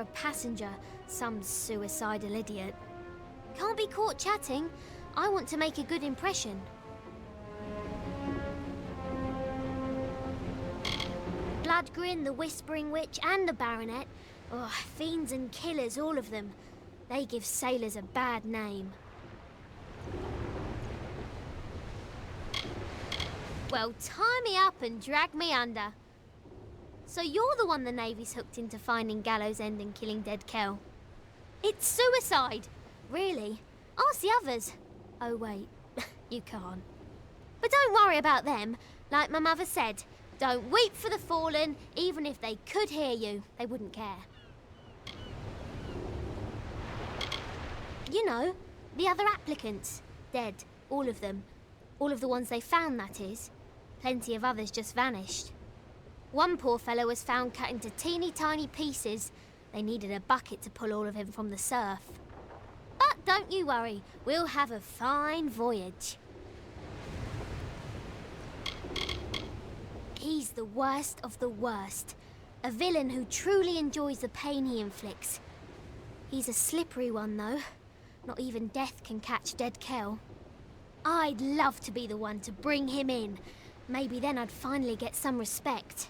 a passenger, some suicidal idiot. Can't be caught chatting. I want to make a good impression. Bloodgrin, the Whispering Witch, and the Baronet. Oh, fiends and killers, all of them. They give sailors a bad name. Well, tie me up and drag me under. So you're the one the Navy's hooked into finding Gallows End and killing Dead Kel. It's suicide! Really? Ask the others. Oh wait, you can't. But don't worry about them. Like my mother said, don't weep for the fallen. Even if they could hear you, they wouldn't care. You know, the other applicants. Dead, all of them. All of the ones they found, that is. Plenty of others just vanished. One poor fellow was found cut into teeny tiny pieces. They needed a bucket to pull all of him from the surf. But don't you worry, we'll have a fine voyage. He's the worst of the worst. A villain who truly enjoys the pain he inflicts. He's a slippery one, though. Not even death can catch Dead Kel. I'd love to be the one to bring him in. Maybe then I'd finally get some respect.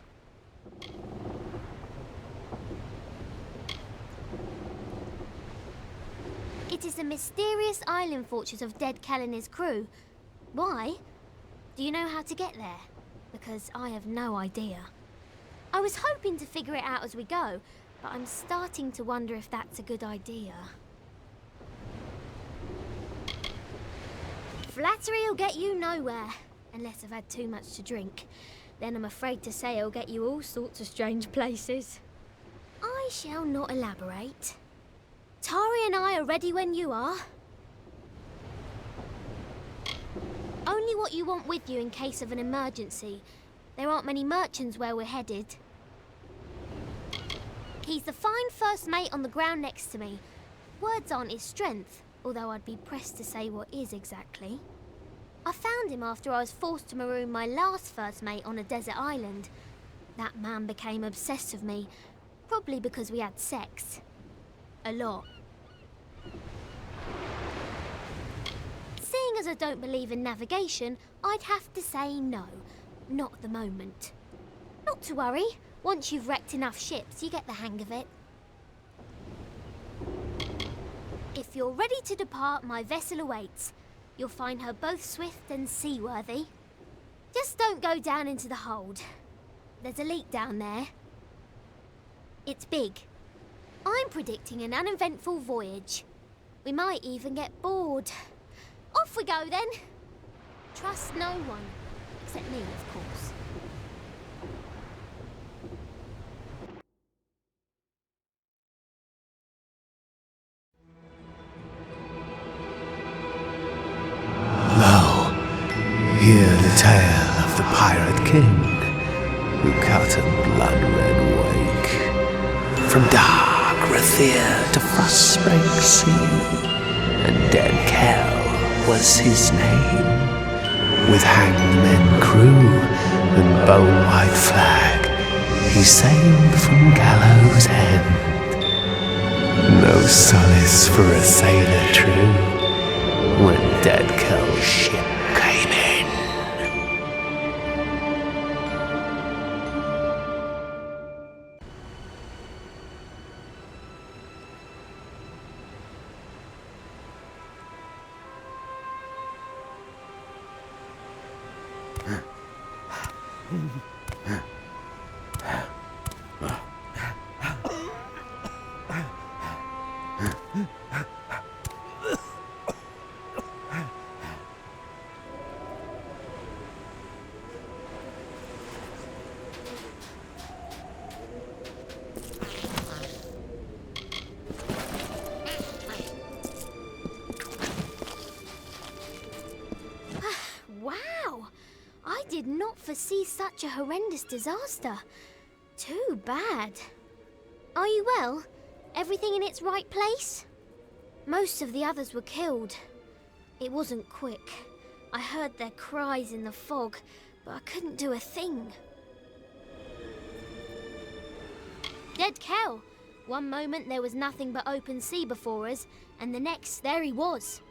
It is the mysterious island fortress of Dead Kel and his crew. Why? Do you know how to get there? Because I have no idea. I was hoping to figure it out as we go, but I'm starting to wonder if that's a good idea. Flattery'll get you nowhere, unless I've had too much to drink. Then I'm afraid to say it'll get you all sorts of strange places. I shall not elaborate. Tari and I are ready when you are. Only what you want with you in case of an emergency. There aren't many merchants where we're headed. He's the fine first mate on the ground next to me. Words aren't his strength, although I'd be pressed to say what is exactly. I found him after I was forced to maroon my last first mate on a desert island. That man became obsessed with me, probably because we had sex. A lot. Seeing as I don't believe in navigation, I'd have to say no. Not at the moment. Not to worry. Once you've wrecked enough ships, you get the hang of it. If you're ready to depart, my vessel awaits. You'll find her both swift and seaworthy. Just don't go down into the hold. There's a leak down there. It's big. I'm predicting an uneventful voyage. We might even get bored. Off we go then. Trust no one. Except me, of course. Hear the tale of the pirate king who cut a blood-red wake from dark Rathir to frostspring sea, and Dead Kel was his name. With hangmen crew and bone-white flag, he sailed from Gallows End. No solace for a sailor true when Dead Kel's ship came in. Wow! I did not foresee such a horrendous disaster. Too bad. Are you well? Everything in its right place? Most of the others were killed. It wasn't quick. I heard their cries in the fog, but I couldn't do a thing. Dead Kel, One moment there was nothing but open sea before us, and the next there he was.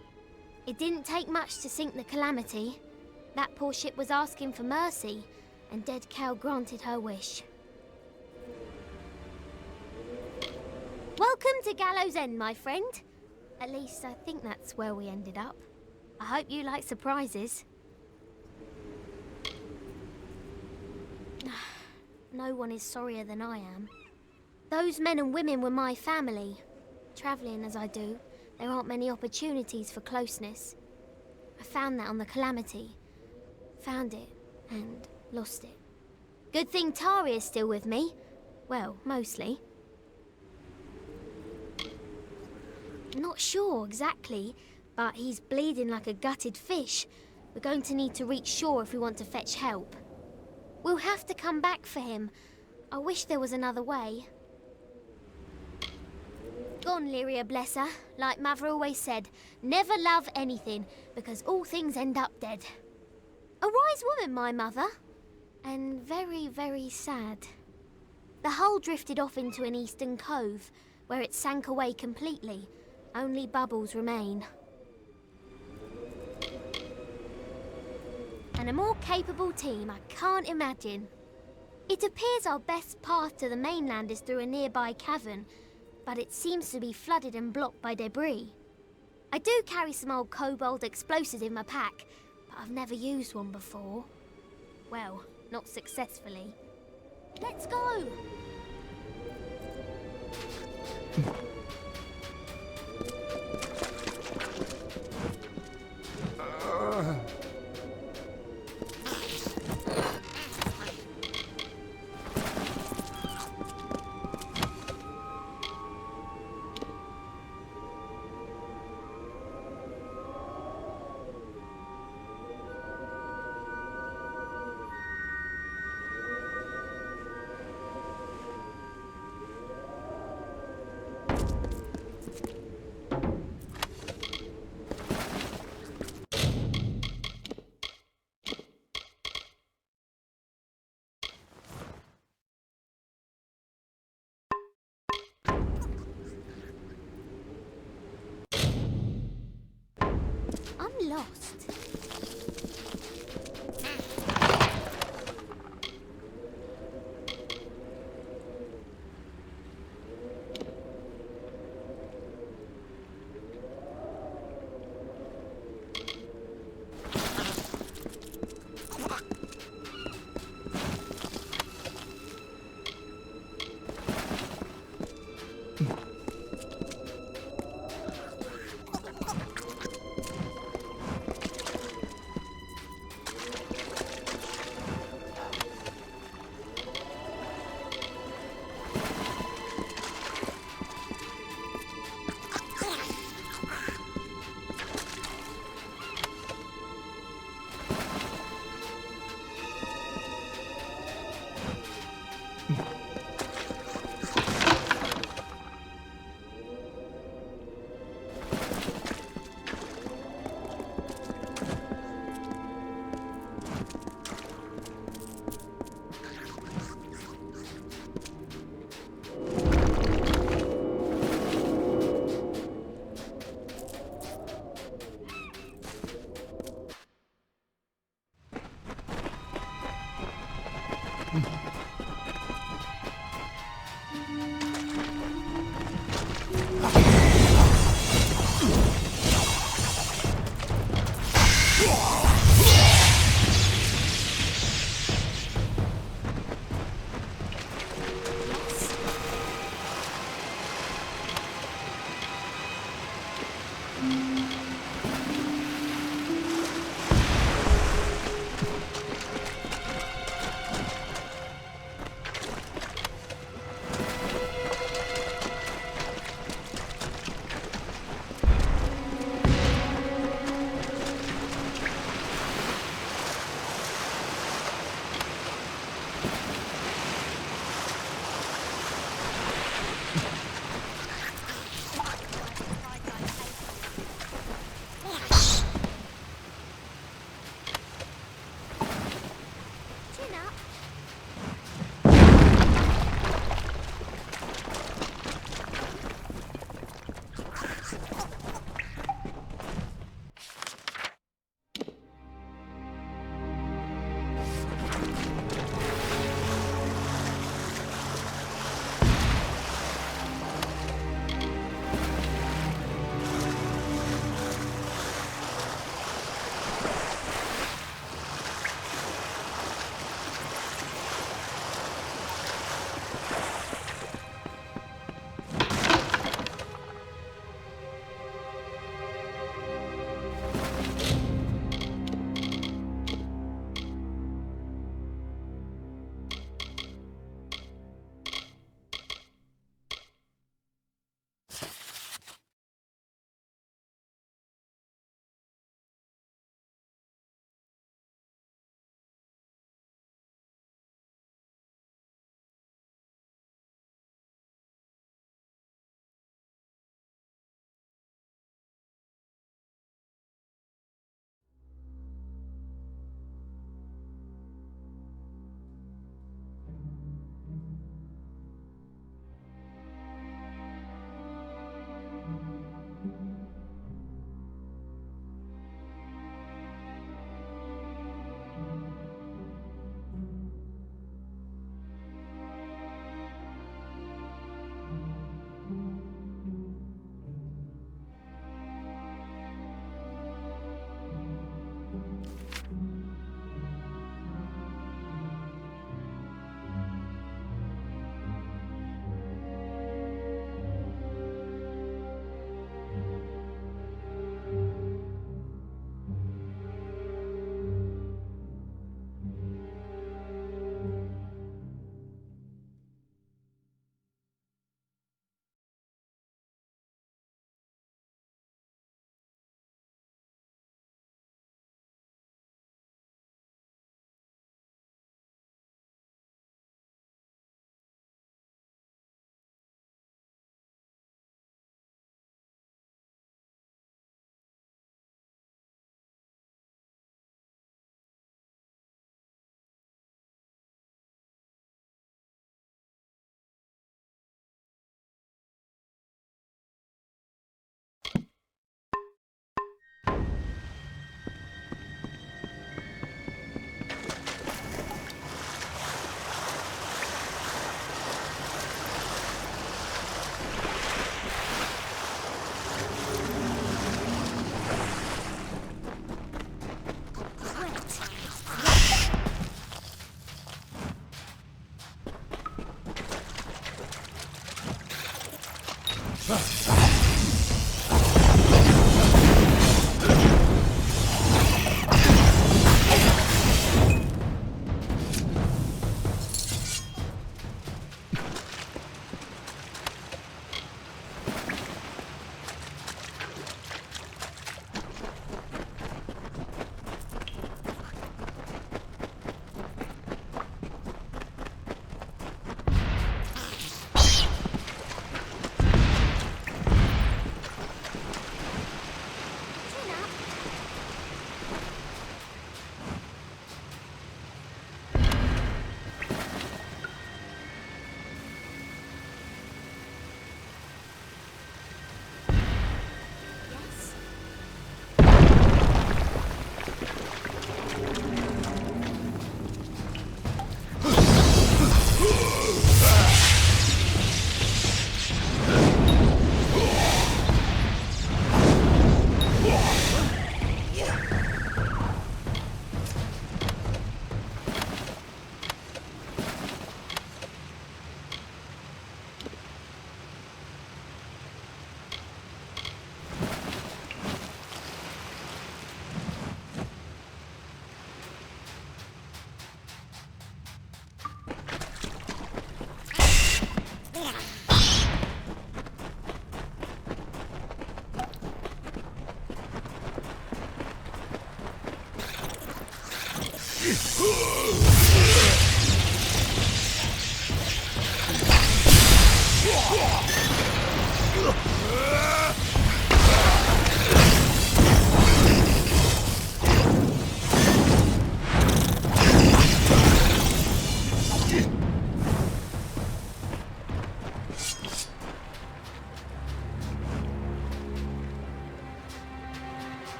It didn't take much to sink the Calamity. That poor ship was asking for mercy, and Dead Kel granted her wish. Welcome to Gallows End, my friend. At least I think that's where we ended up. I hope you like surprises. No one is sorrier than I am. Those men and women were my family. Travelling as I do, there aren't many opportunities for closeness. I found that on the Calamity. Found it and lost it. Good thing Tari is still with me. Well, mostly. Not sure exactly, but he's bleeding like a gutted fish. We're going to need to reach shore if we want to fetch help. We'll have to come back for him. I wish there was another way. Gone, Lyria, bless her. Like Mother always said, never love anything, because all things end up dead. A wise woman, my mother. And very, very sad. The hull drifted off into an eastern cove, where it sank away completely. Only bubbles remain. And a more capable team I can't imagine. It appears our best path to the mainland is through a nearby cavern, but it seems to be flooded and blocked by debris. I do carry some old cobalt explosives in my pack, but I've never used one before. Well, not successfully. Let's go! I'm lost.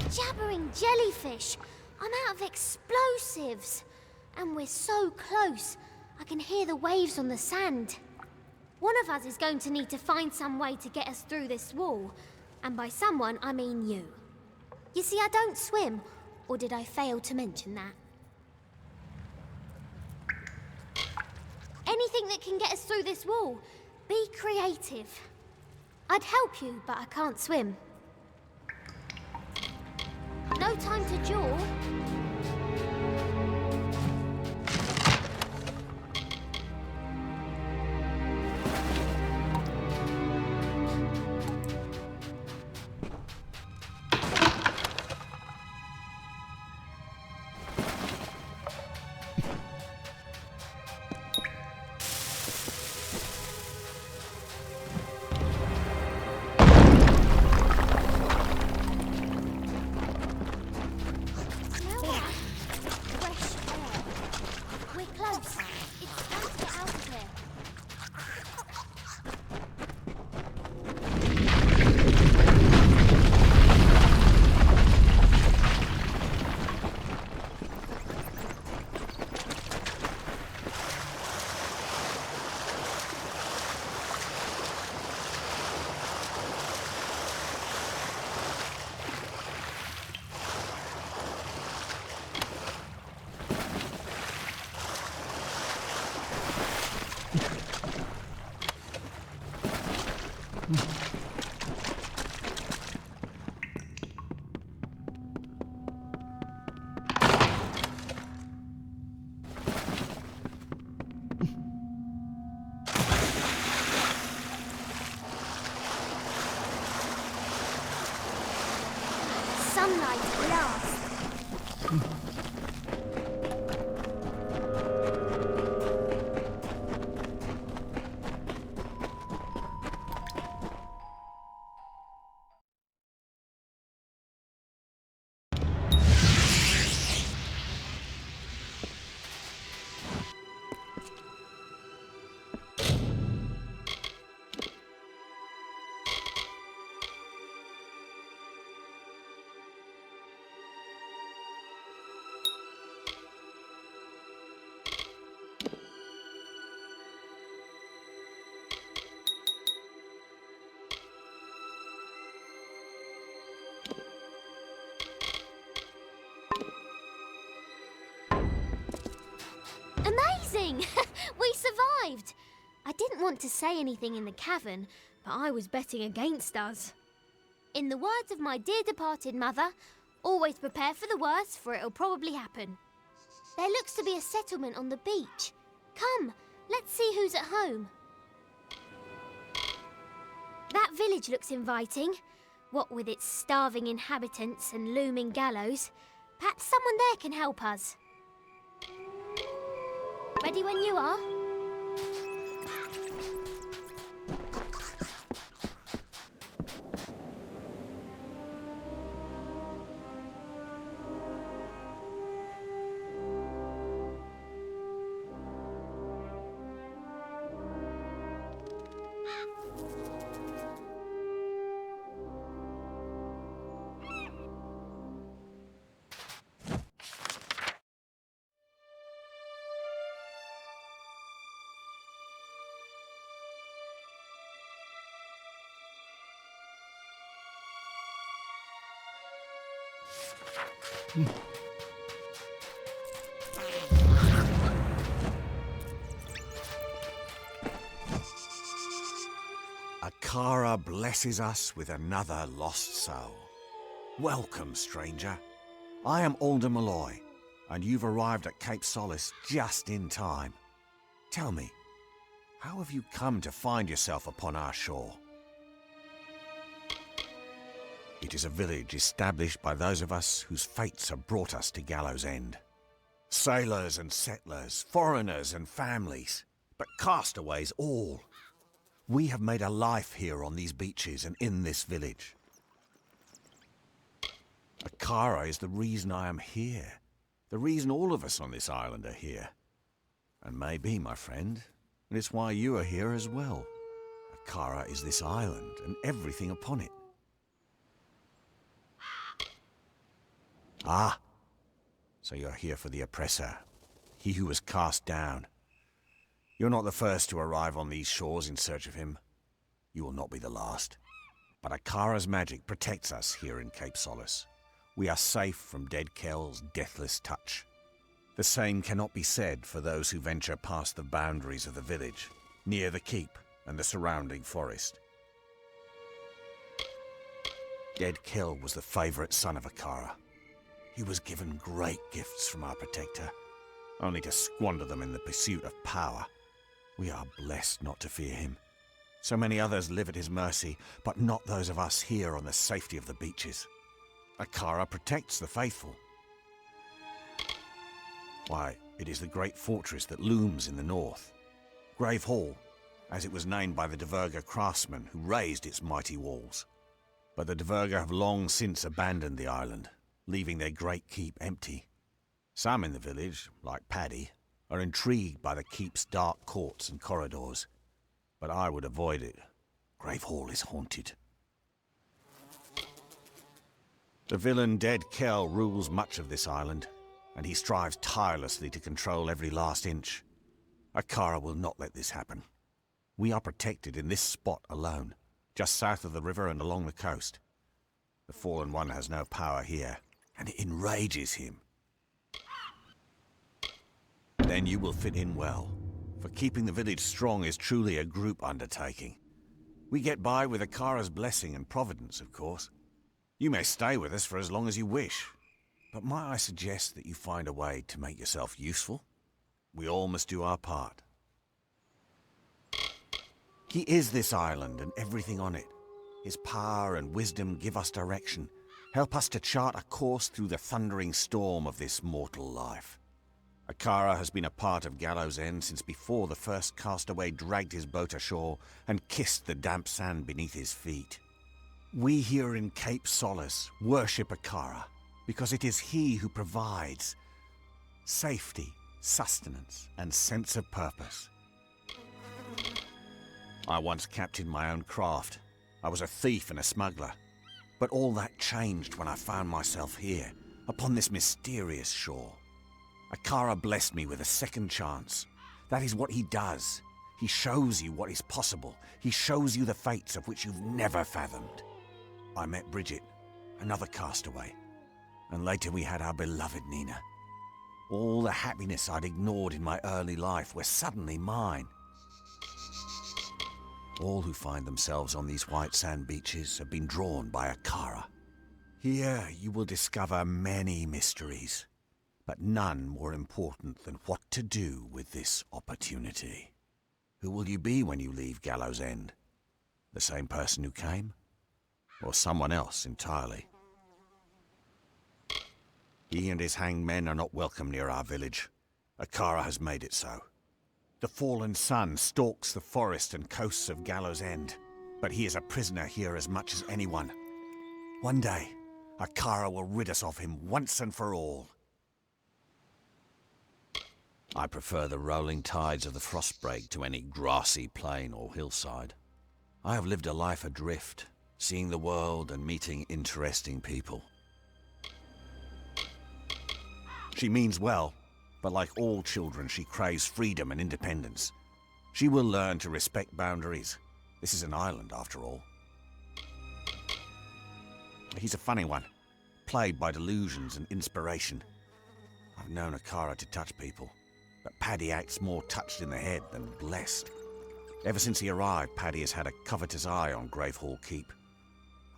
Jabbering jellyfish! I'm out of explosives! And we're so close, I can hear the waves on the sand. One of us is going to need to find some way to get us through this wall. And by someone, I mean you. You see, I don't swim, or did I fail to mention that? Anything that can get us through this wall, be creative. I'd help you, but I can't swim. No time to jaw. Sunlight at last. Amazing! We survived! I didn't want to say anything in the cavern, but I was betting against us. In the words of my dear departed mother, always prepare for the worst, for it'll probably happen. There looks to be a settlement on the beach. Come, let's see who's at home. That village looks inviting. What with its starving inhabitants and looming gallows. Perhaps someone there can help us. Ready when you are? Akara blesses us with another lost soul. Welcome, stranger. I am Alder Malloy, and you've arrived at Cape Solace just in time. Tell me, how have you come to find yourself upon our shore? It is a village established by those of us whose fates have brought us to Gallows End. Sailors and settlers, foreigners and families, but castaways all. We have made a life here on these beaches and in this village. Akara is the reason I am here. The reason all of us on this island are here. And maybe, my friend, it's why you are here as well. Akara is this island and everything upon it. Ah, so you're here for the oppressor, he who was cast down. You're not the first to arrive on these shores in search of him. You will not be the last. But Akara's magic protects us here in Cape Solace. We are safe from Dead Kel's deathless touch. The same cannot be said for those who venture past the boundaries of the village, near the keep and the surrounding forest. Dead Kel was the favorite son of Akara. He was given great gifts from our protector, only to squander them in the pursuit of power. We are blessed not to fear him. So many others live at his mercy, but not those of us here on the safety of the beaches. Akara protects the faithful. Why, it is the great fortress that looms in the north. Grave Hall, as it was named by the Diverga craftsmen who raised its mighty walls. But the Diverga have long since abandoned the island, leaving their great keep empty. Some in the village, like Paddy, are intrigued by the keep's dark courts and corridors, but I would avoid it. Grave Hall is haunted. The villain Dead Kel rules much of this island, and he strives tirelessly to control every last inch. Akara will not let this happen. We are protected in this spot alone, just south of the river and along the coast. The Fallen One has no power here, and it enrages him. Then you will fit in well, for keeping the village strong is truly a group undertaking. We get by with Akara's blessing and providence, of course. You may stay with us for as long as you wish, but might I suggest that you find a way to make yourself useful? We all must do our part. He is this island and everything on it. His power and wisdom give us direction, help us to chart a course through the thundering storm of this mortal life. Akara has been a part of Gallows End since before the first castaway dragged his boat ashore and kissed the damp sand beneath his feet. We here in Cape Solace worship Akara because it is he who provides safety, sustenance, and sense of purpose. I once captained my own craft. I was a thief and a smuggler. But all that changed when I found myself here, upon this mysterious shore. Akara blessed me with a second chance. That is what he does. He shows you what is possible. He shows you the fates of which you've never fathomed. I met Bridget, another castaway, and later we had our beloved Nina. All the happiness I'd ignored in my early life were suddenly mine. All who find themselves on these white sand beaches have been drawn by Akara. Here you will discover many mysteries, but none more important than what to do with this opportunity. Who will you be when you leave Gallows End? The same person who came? Or someone else entirely? He and his hanged men are not welcome near our village. Akara has made it so. The fallen sun stalks the forest and coasts of Gallows End, but he is a prisoner here as much as anyone. One day, Akara will rid us of him once and for all. I prefer the rolling tides of the Frostbreak to any grassy plain or hillside. I have lived a life adrift, seeing the world and meeting interesting people. She means well, but like all children, she craves freedom and independence. She will learn to respect boundaries. This is an island, after all. He's a funny one, plagued by delusions and inspiration. I've known Akara to touch people, but Paddy acts more touched in the head than blessed. Ever since he arrived, Paddy has had a covetous eye on Gravehall Keep.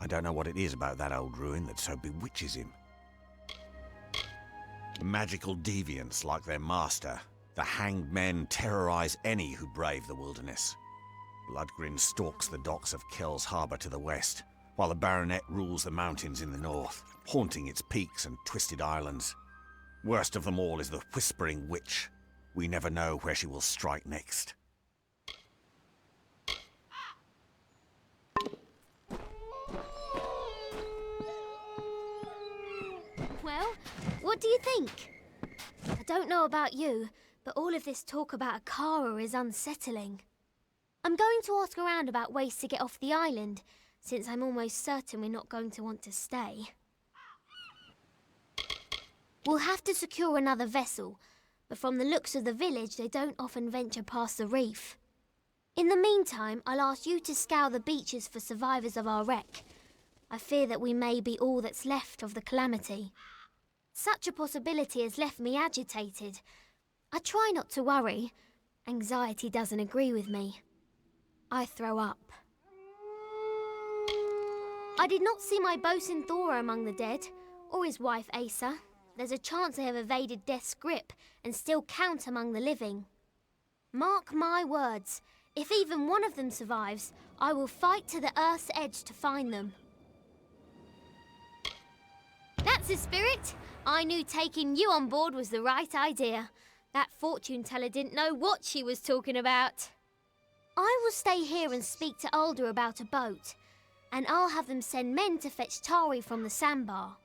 I don't know what it is about that old ruin that so bewitches him. Magical deviants like their master, the hanged men terrorize any who brave the wilderness. Bloodgrin stalks the docks of Kel's harbour to the west, while the Baronet rules the mountains in the north, haunting its peaks and twisted islands. Worst of them all is the Whispering Witch. We never know where she will strike next. Well, what do you think? I don't know about you, but all of this talk about Akara is unsettling. I'm going to ask around about ways to get off the island, since I'm almost certain we're not going to want to stay. We'll have to secure another vessel, but from the looks of the village, they don't often venture past the reef. In the meantime, I'll ask you to scour the beaches for survivors of our wreck. I fear that we may be all that's left of the calamity. Such a possibility has left me agitated. I try not to worry. Anxiety doesn't agree with me. I throw up. I did not see my bosun Thora among the dead, or his wife Asa. There's a chance they have evaded death's grip and still count among the living. Mark my words, if even one of them survives, I will fight to the earth's edge to find them. That's the spirit. I knew taking you on board was the right idea. That fortune teller didn't know what she was talking about. I will stay here and speak to Alder about a boat, and I'll have them send men to fetch Tari from the sandbar.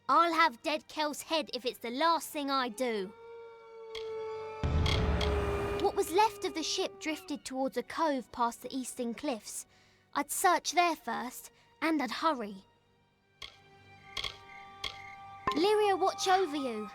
I'll have Dead Kel's head if it's the last thing I do. What was left of the ship drifted towards a cove past the eastern cliffs. I'd search there first, and I'd hurry. Lyria, watch over you.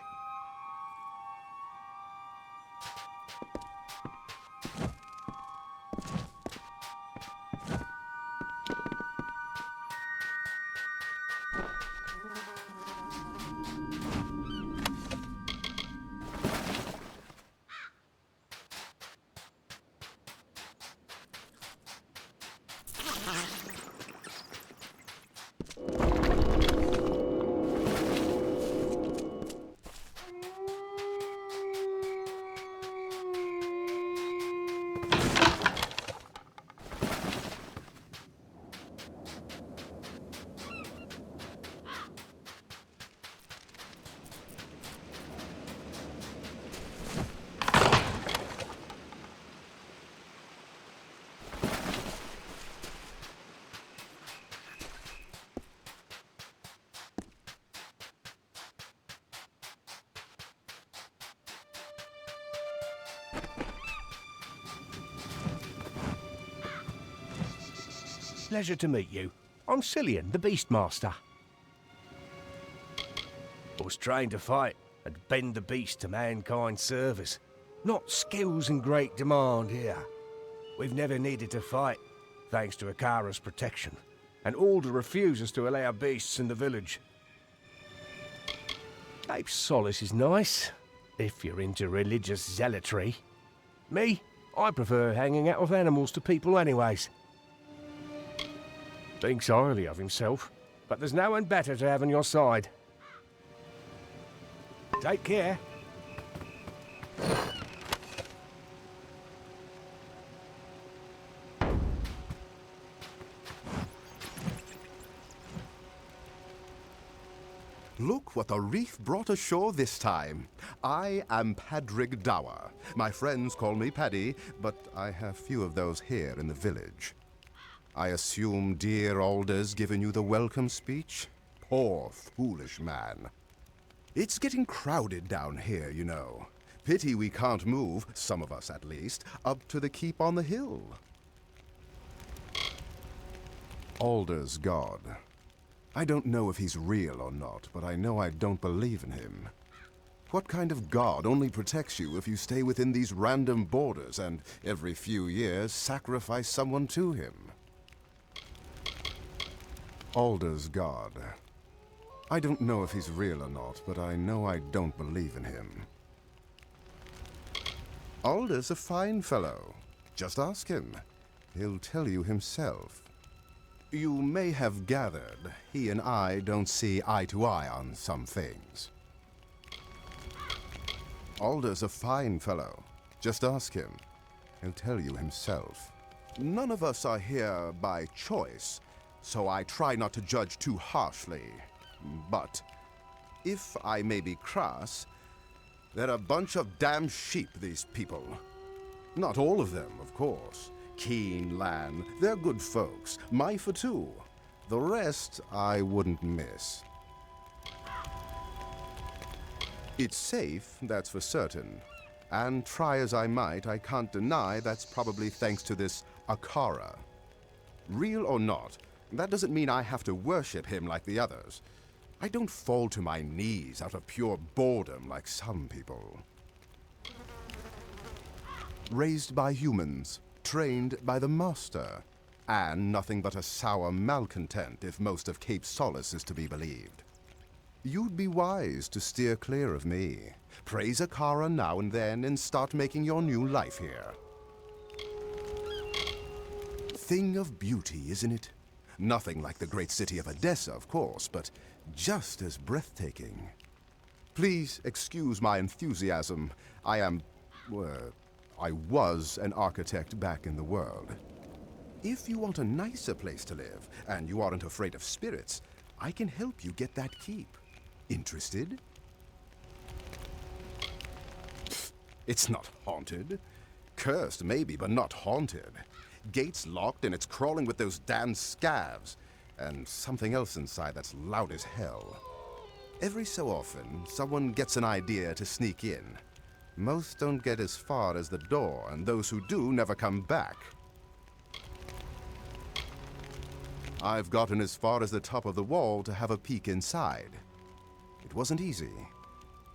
Pleasure to meet you. I'm Cillian, the Beastmaster. I was trained to fight and bend the beast to mankind's service. Not skills in great demand here. We've never needed to fight, thanks to Akara's protection, and Alder refuses to allow beasts in the village. Cape Solace is nice, if you're into religious zealotry. Me, I prefer hanging out with animals to people anyways. Thinks highly of himself, but there's no one better to have on your side. Take care. what the reef brought ashore this time. I am Padrig Dower. My friends call me Paddy, but I have few of those here in the village. I assume dear Alder's given you the welcome speech? Poor, foolish man. It's getting crowded down here, you know. Pity we can't move, some of us at least, up to the keep on the hill. Alder's god. I don't know if he's real or not, but I know I don't believe in him. What kind of god only protects you if you stay within these random borders and, every few years, sacrifice someone to him? Alder's god. I don't know if he's real or not, but I know I don't believe in him. Alder's a fine fellow. Just ask him. He'll tell you himself. You may have gathered, he and I don't see eye to eye on some things. Alder's a fine fellow. Just ask him. He'll tell you himself. None of us are here by choice, so I try not to judge too harshly. But, if I may be crass, they're a bunch of damn sheep, these people. Not all of them, of course. Keen, Lan, they're good folks. Myfa too. The rest I wouldn't miss. It's safe, that's for certain. And try as I might, I can't deny that's probably thanks to this Akara. Real or not, that doesn't mean I have to worship him like the others. I don't fall to my knees out of pure boredom like some people. Raised by humans, trained by the master, and nothing but a sour malcontent if most of Cape Solace is to be believed. You'd be wise to steer clear of me. Praise Akara now and then and start making your new life here. Thing of beauty, isn't it? Nothing like the great city of Odessa, of course, but just as breathtaking. Please excuse my enthusiasm. I was an architect back in the world. If you want a nicer place to live, and you aren't afraid of spirits, I can help you get that keep. Interested? Pfft, it's not haunted. Cursed, maybe, but not haunted. Gates locked and it's crawling with those damn scavs. And something else inside that's loud as hell. Every so often, someone gets an idea to sneak in. Most don't get as far as the door, and those who do never come back. I've gotten as far as the top of the wall to have a peek inside. It wasn't easy,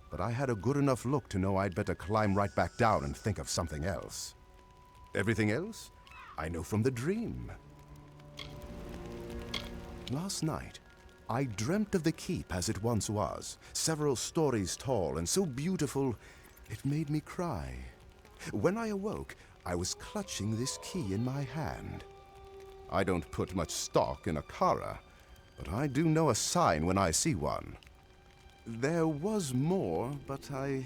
but I had a good enough look to know I'd better climb right back down and think of something else. Everything else, I know from the dream. Last night, I dreamt of the keep as it once was, several stories tall and so beautiful, it made me cry. When I awoke, I was clutching this key in my hand. I don't put much stock in Akara, but I do know a sign when I see one. There was more, but I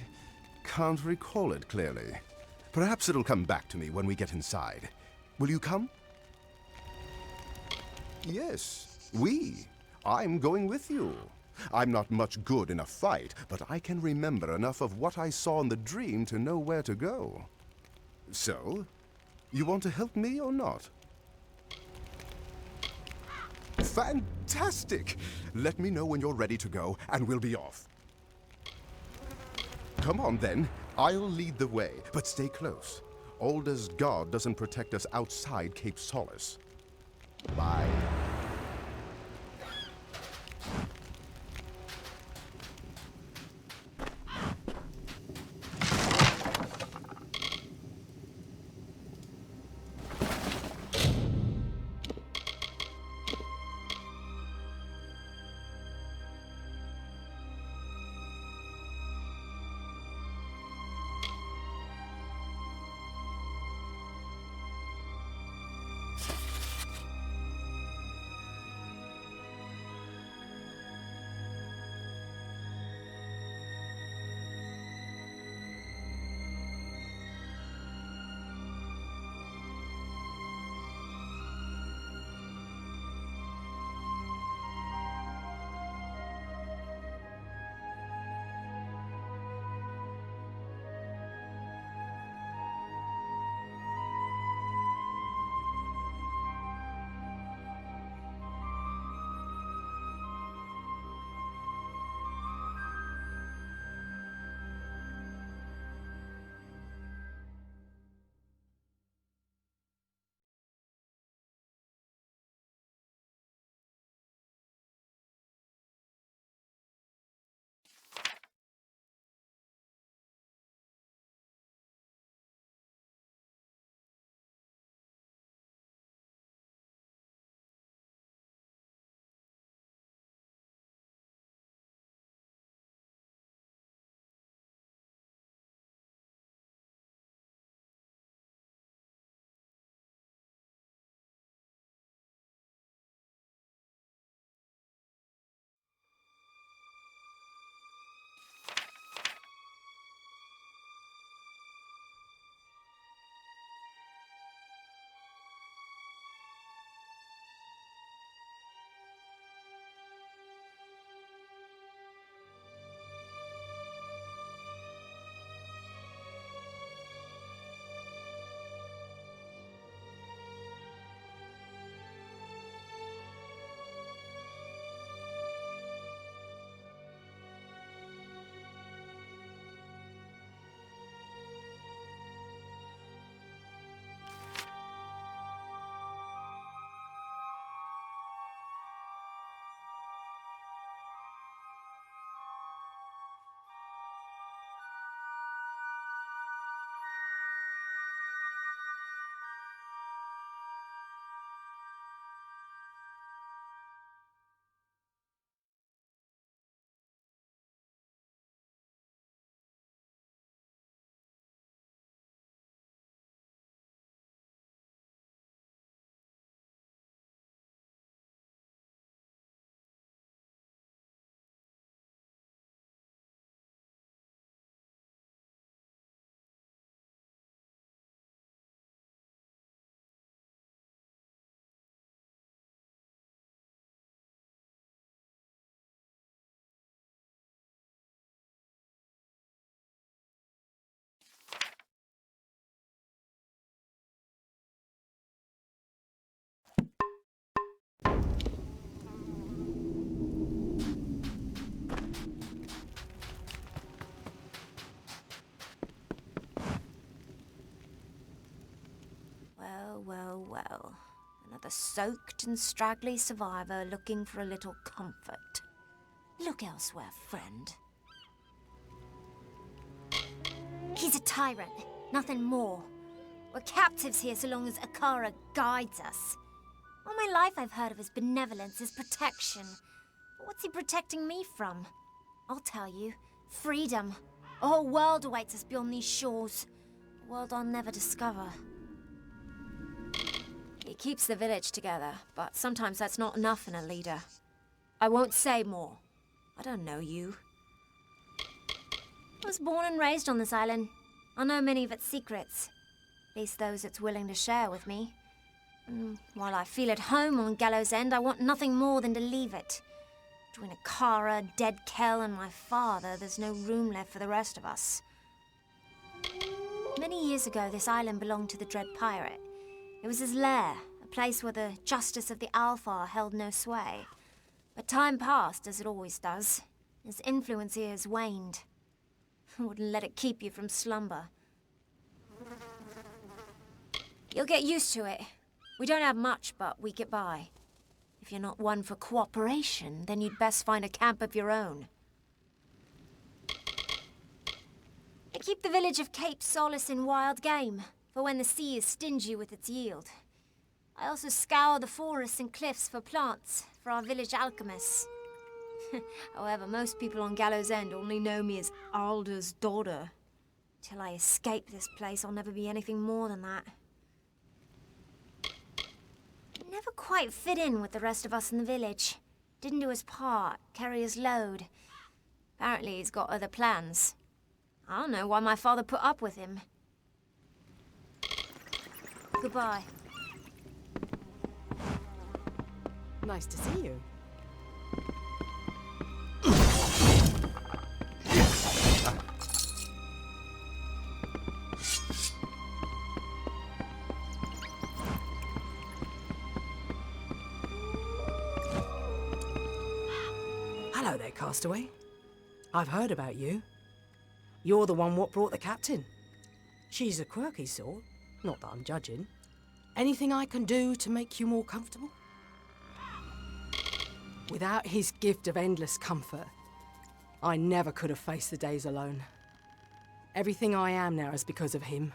can't recall it clearly. Perhaps it'll come back to me when we get inside. Will you come? Yes. I'm going with you. I'm not much good in a fight, but I can remember enough of what I saw in the dream to know where to go. So, you want to help me or not? Fantastic! Let me know when you're ready to go, and we'll be off. Come on then, I'll lead the way, but stay close. Alder's god doesn't protect us outside Cape Solace. Bye. Well, well, well. Another soaked and straggly survivor looking for a little comfort. Look elsewhere, friend. He's a tyrant, nothing more. We're captives here so long as Akara guides us. All my life I've heard of his benevolence, his protection. But what's he protecting me from? I'll tell you. Freedom. A whole world awaits us beyond these shores. A world I'll never discover. He keeps the village together, but sometimes that's not enough in a leader. I won't say more. I don't know you. I was born and raised on this island. I know many of its secrets. At least those it's willing to share with me. And while I feel at home on Gallows End, I want nothing more than to leave it. Between Akara, Dead Kel, and my father, there's no room left for the rest of us. Many years ago, this island belonged to the Dread Pirate. It was his lair, a place where the justice of the Alpha held no sway. But time passed, as it always does. His influence here has waned. I wouldn't let it keep you from slumber. You'll get used to it. We don't have much, but we get by. If you're not one for cooperation, then you'd best find a camp of your own. I keep the village of Cape Solace in wild game, for when the sea is stingy with its yield. I also scour the forests and cliffs for plants, for our village alchemists. However, most people on Gallows End only know me as Alder's daughter. Till I escape this place, I'll never be anything more than that. Never quite fit in with the rest of us in the village. Didn't do his part, carry his load. Apparently he's got other plans. I don't know why my father put up with him. Goodbye. Nice to see you. Hello there, Castaway. I've heard about you. You're the one what brought the captain. She's a quirky sort, not that I'm judging. Anything I can do to make you more comfortable? Without his gift of endless comfort, I never could have faced the days alone. Everything I am now is because of him.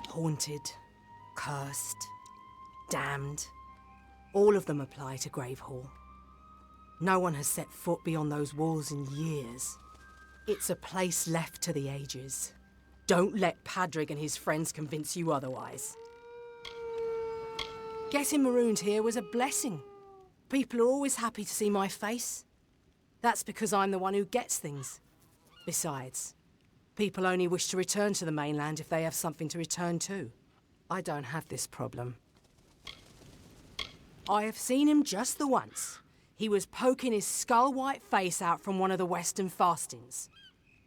Haunted, cursed, damned. All of them apply to Gravehall. No one has set foot beyond those walls in years. It's a place left to the ages. Don't let Padrig and his friends convince you otherwise. Getting marooned here was a blessing. People are always happy to see my face. That's because I'm the one who gets things. Besides, people only wish to return to the mainland if they have something to return to. I don't have this problem. I have seen him just the once. He was poking his skull-white face out from one of the western fastings.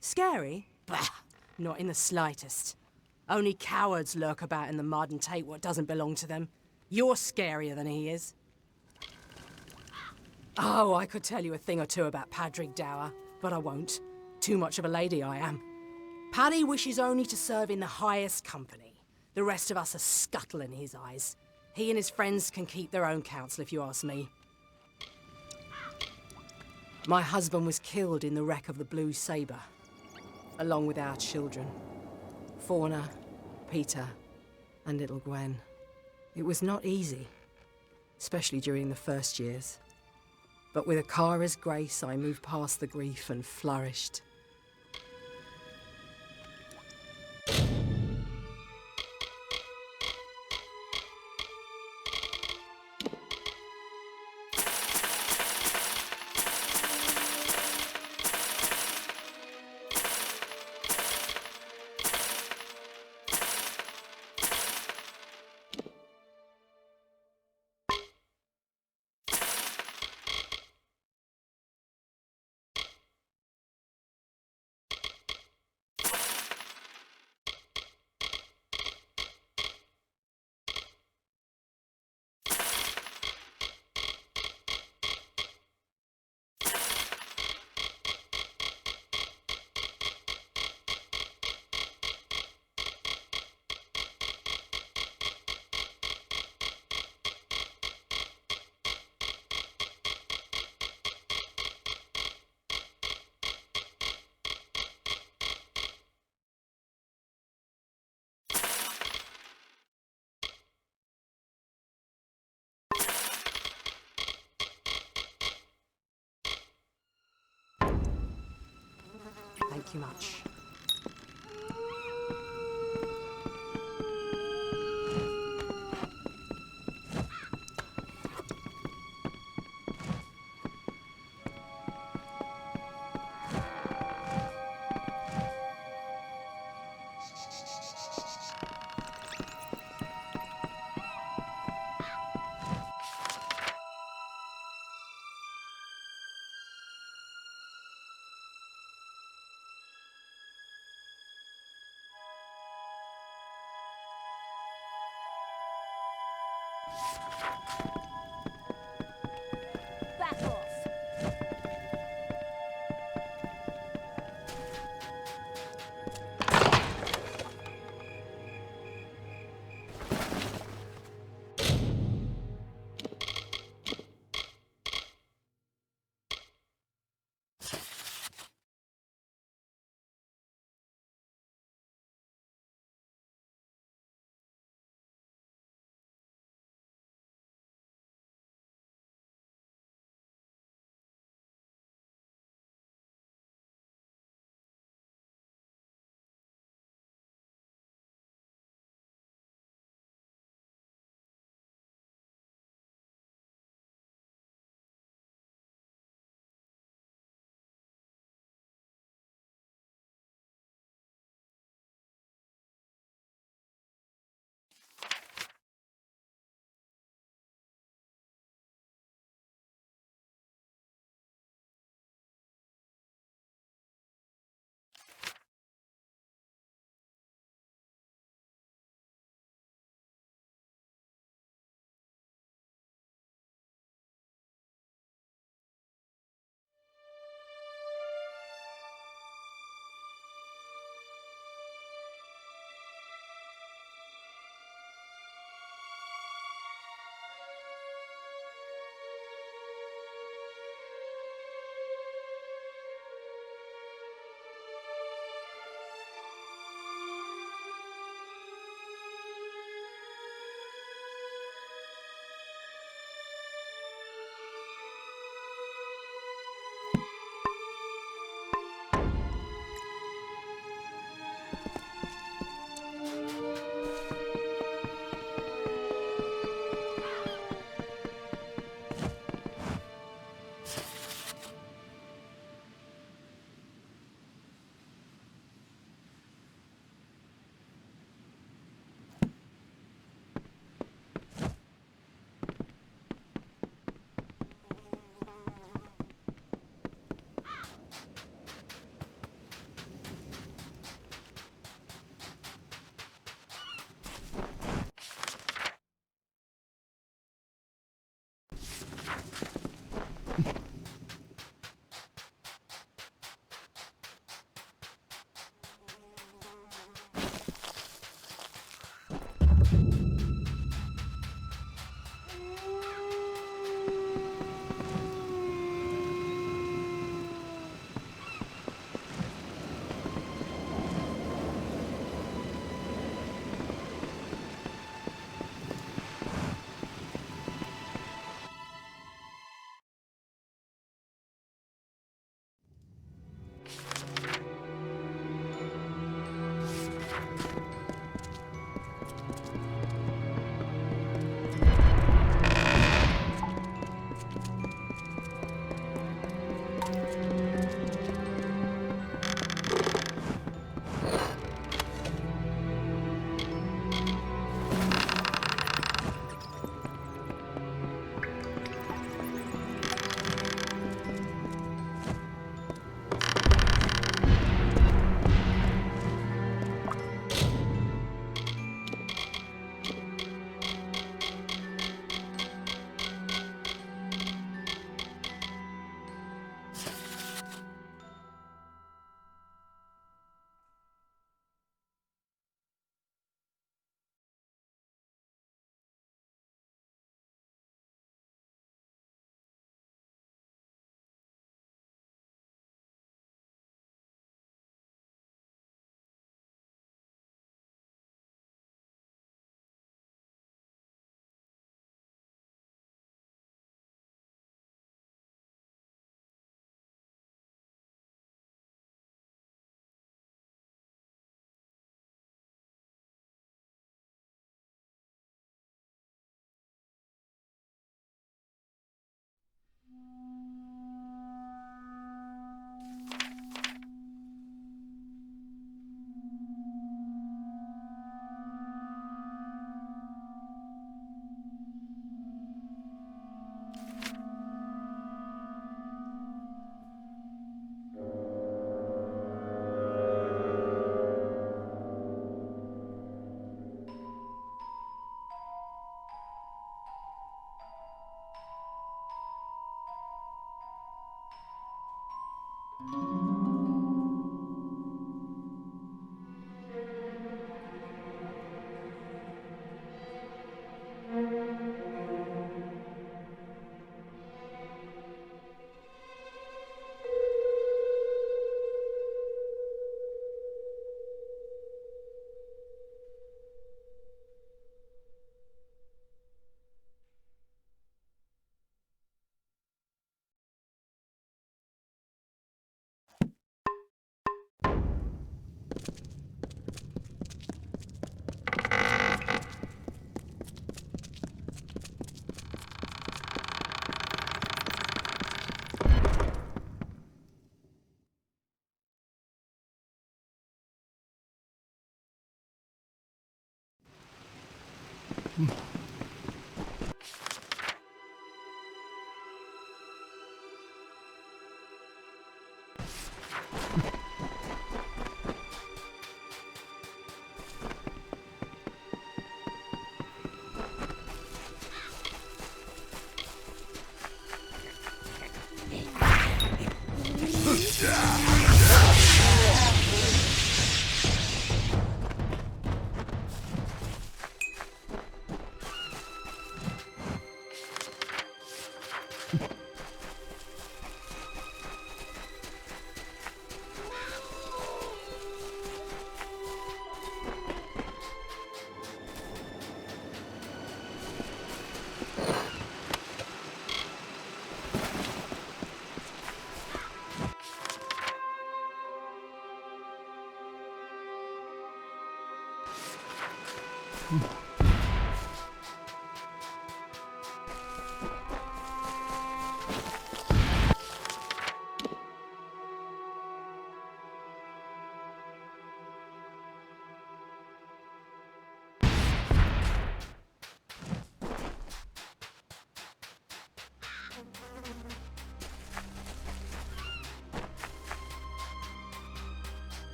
Scary? Bah! Not in the slightest. Only cowards lurk about in the mud and take what doesn't belong to them. You're scarier than he is. Oh, I could tell you a thing or two about Padrig Dower, but I won't. Too much of a lady I am. Paddy wishes only to serve in the highest company. The rest of us are scuttle in his eyes. He and his friends can keep their own counsel, if you ask me. My husband was killed in the wreck of the Blue Sabre, along with our children. Fauna, Peter, and little Gwen. It was not easy, especially during the first years. But with Akara's grace, I moved past the grief and flourished. Thank you much.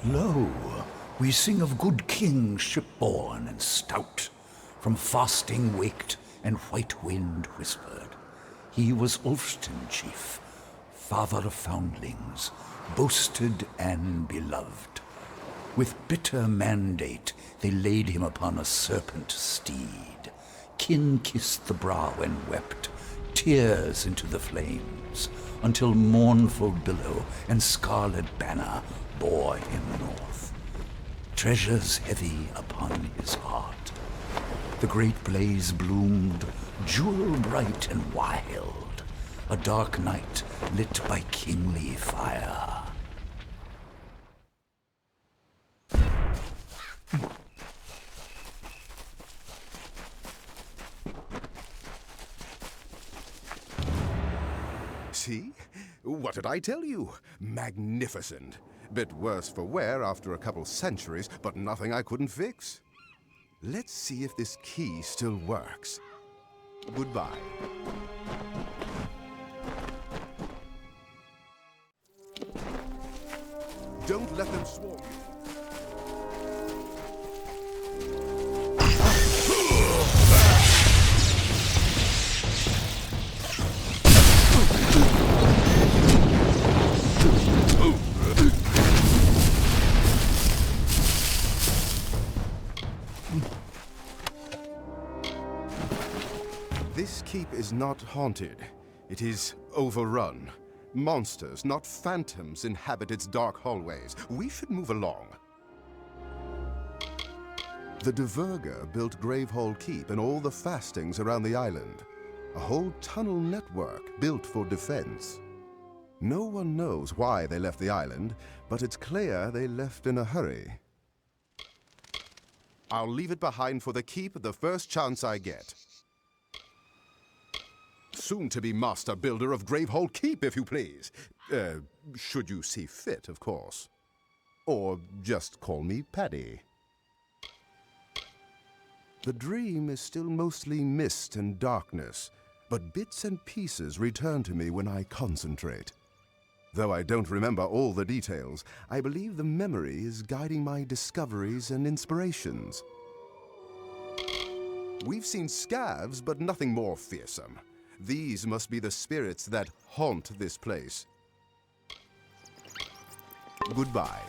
Lo, we sing of good kings shipborne and stout, from fasting waked and white wind whispered. He was Ulfston chief, father of foundlings, boasted and beloved. With bitter mandate they laid him upon a serpent steed. Kin kissed the brow and wept tears into the flames, until mournful billow and scarlet banner bore him north. Treasures heavy upon his heart. The great blaze bloomed, jewel bright and wild, a dark night lit by kingly fire. See? What did I tell you? Magnificent. Bit worse for wear after a couple centuries, but nothing I couldn't fix. Let's see if this key still works. Goodbye. Don't let them swarm you. This keep is not haunted. It is overrun. Monsters, not phantoms, inhabit its dark hallways. We should move along. The Diverger built Gravehall Keep and all the fastings around the island. A whole tunnel network built for defense. No one knows why they left the island, but it's clear they left in a hurry. I'll leave it behind for the keep the first chance I get. Soon to be master builder of Gravehall Keep, if you please. Should you see fit, of course. Or just call me Paddy. The dream is still mostly mist and darkness, but bits and pieces return to me when I concentrate. Though I don't remember all the details, I believe the memory is guiding my discoveries and inspirations. We've seen scavs, but nothing more fearsome. These must be the spirits that haunt this place. Goodbye.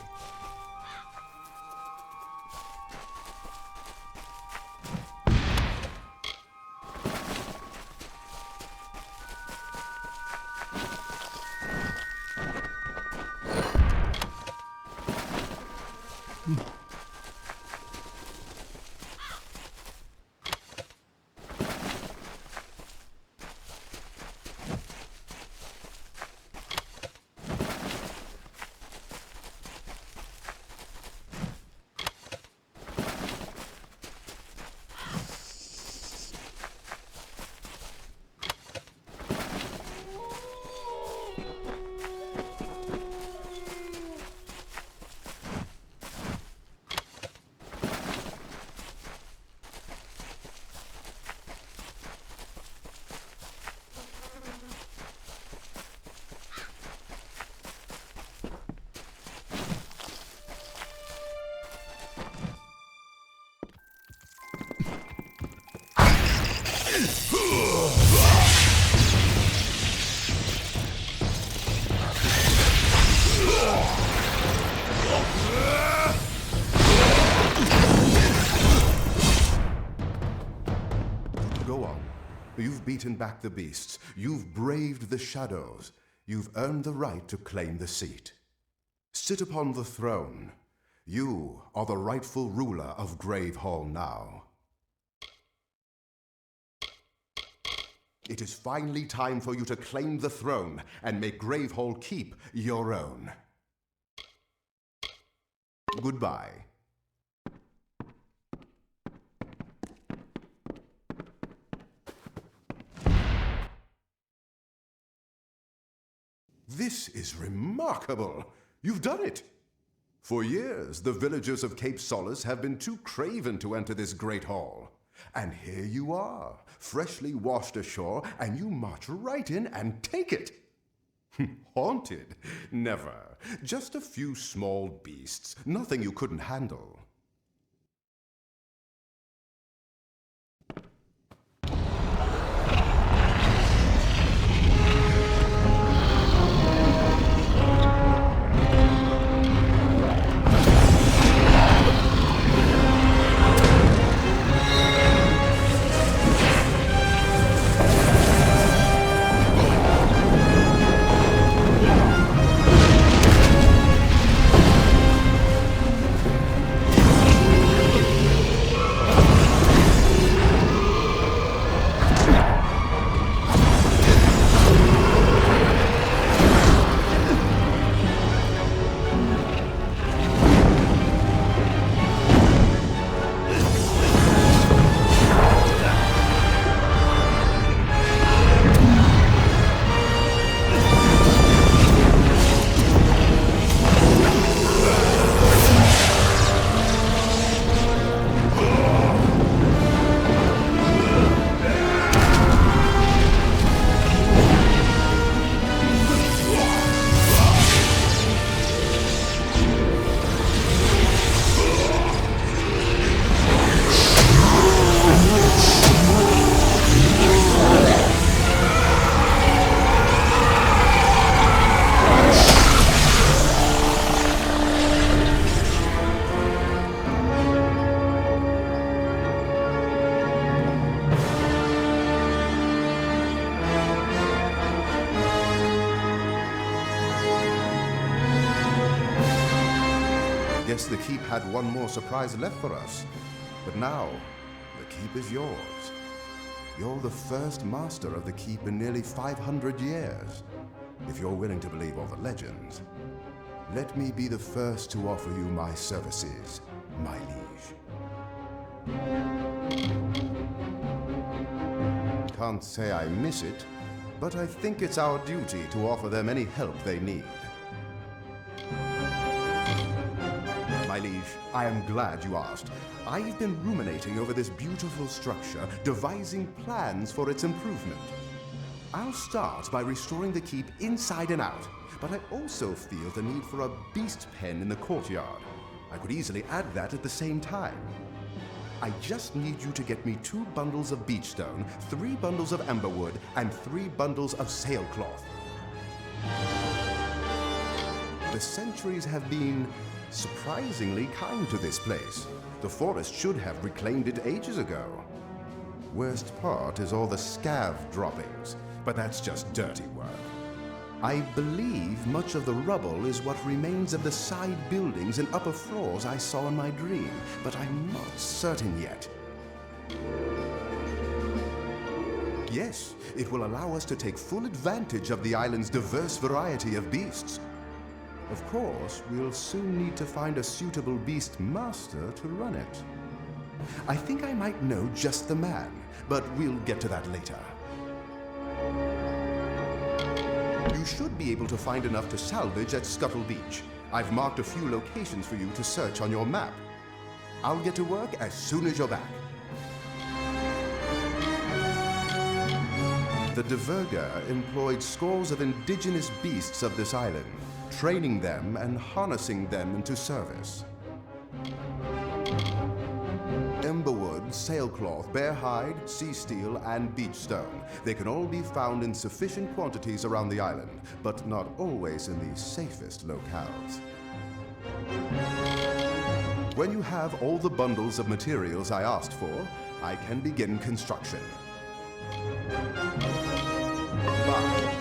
Go on. You've beaten back the beasts. You've braved the shadows. You've earned the right to claim the seat. Sit upon the throne. You are the rightful ruler of Gravehall now. It is finally time for you to claim the throne and make Gravehall Keep your own. Goodbye. This is remarkable. You've done it. For years, the villagers of Cape Solace have been too craven to enter this great hall. And here you are, freshly washed ashore, and you march right in and take it. Haunted? Never. Just a few small beasts, nothing you couldn't handle. guess the keep had one more surprise left for us. But now, the keep is yours. You're the first master of the keep in nearly 500 years. If you're willing to believe all the legends, let me be the first to offer you my services, my liege. Can't say I miss it, but I think it's our duty to offer them any help they need. My liege, I am glad you asked. I've been ruminating over this beautiful structure, devising plans for its improvement. I'll start by restoring the keep inside and out, but I also feel the need for a beast pen in the courtyard. I could easily add that at the same time. I just need you to get me 2 bundles of beech stone, 3 bundles of amberwood, and 3 bundles of sailcloth. The centuries have been surprisingly kind to this place. The forest should have reclaimed it ages ago. Worst part is all the scav droppings, but that's just dirty work. I believe much of the rubble is what remains of the side buildings and upper floors I saw in my dream, but I'm not certain yet. Yes, it will allow us to take full advantage of the island's diverse variety of beasts. Of course, we'll soon need to find a suitable beast master to run it. I think I might know just the man, but we'll get to that later. You should be able to find enough to salvage at Scuttle Beach. I've marked a few locations for you to search on your map. I'll get to work as soon as you're back. The Diverga employed scores of indigenous beasts of this island, training them and harnessing them into service. Emberwood, sailcloth, bear hide, sea steel, and beech stone. They can all be found in sufficient quantities around the island, but not always in the safest locales. When you have all the bundles of materials I asked for, I can begin construction. Bye.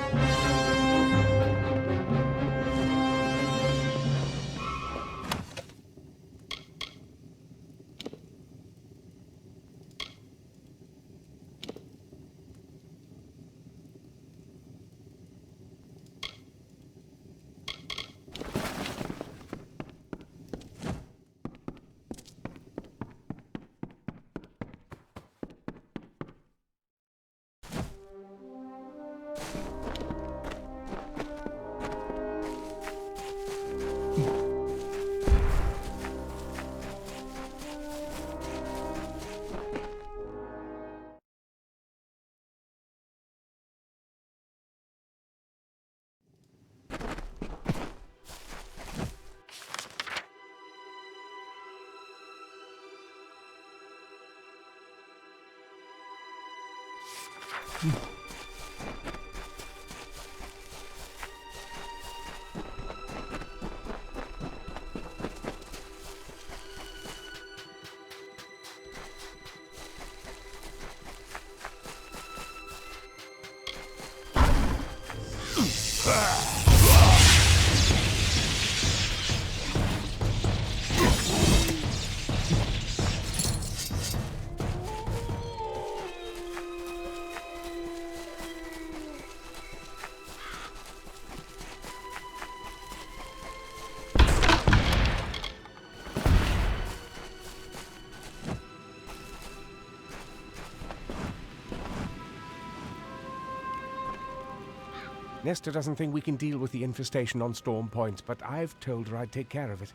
Nesta doesn't think we can deal with the infestation on Storm Point, but I've told her I'd take care of it.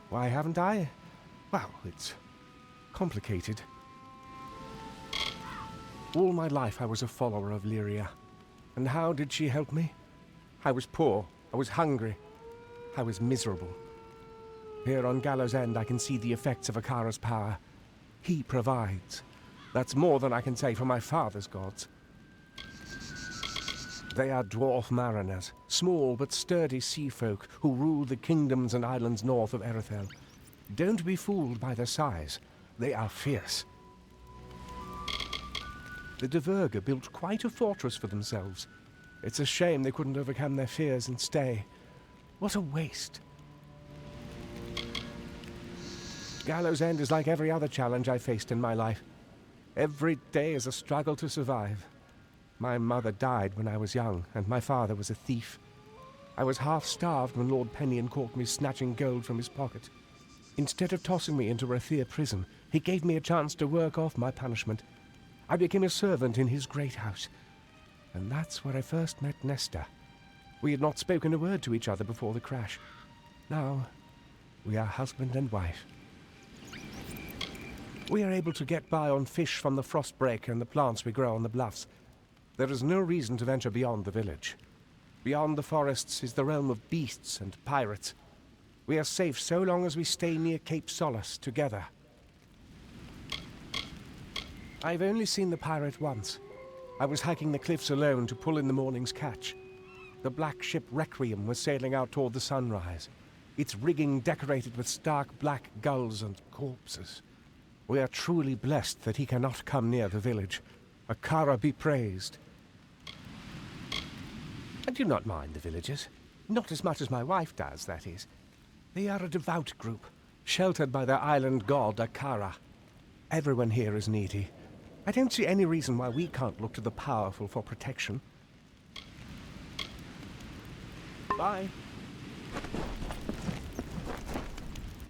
Why haven't I? Well, it's complicated. All my life I was a follower of Lyria. And how did she help me? I was poor, I was hungry, I was miserable. Here on Gallows End I can see the effects of Akara's power. He provides. That's more than I can say for my father's gods. They are dwarf mariners, small but sturdy sea folk who rule the kingdoms and islands north of Erethel. Don't be fooled by their size. They are fierce. The Diverga built quite a fortress for themselves. It's a shame they couldn't overcome their fears and stay. What a waste. Gallows End is like every other challenge I faced in my life. Every day is a struggle to survive. My mother died when I was young, and my father was a thief. I was half-starved when Lord Pennion caught me snatching gold from his pocket. Instead of tossing me into Rathir prison, he gave me a chance to work off my punishment. I became a servant in his great house. And that's where I first met Nesta. We had not spoken a word to each other before the crash. Now, we are husband and wife. We are able to get by on fish from the frostbreak and the plants we grow on the bluffs. There is no reason to venture beyond the village. Beyond the forests is the realm of beasts and pirates. We are safe so long as we stay near Cape Solace together. I've only seen the pirate once. I was hiking the cliffs alone to pull in the morning's catch. The black ship Requiem was sailing out toward the sunrise, its rigging decorated with stark black gulls and corpses. We are truly blessed that he cannot come near the village. Akara be praised. I do not mind the villagers. Not as much as my wife does, that is. They are a devout group, sheltered by their island god, Akara. Everyone here is needy. I don't see any reason why we can't look to the powerful for protection. Bye.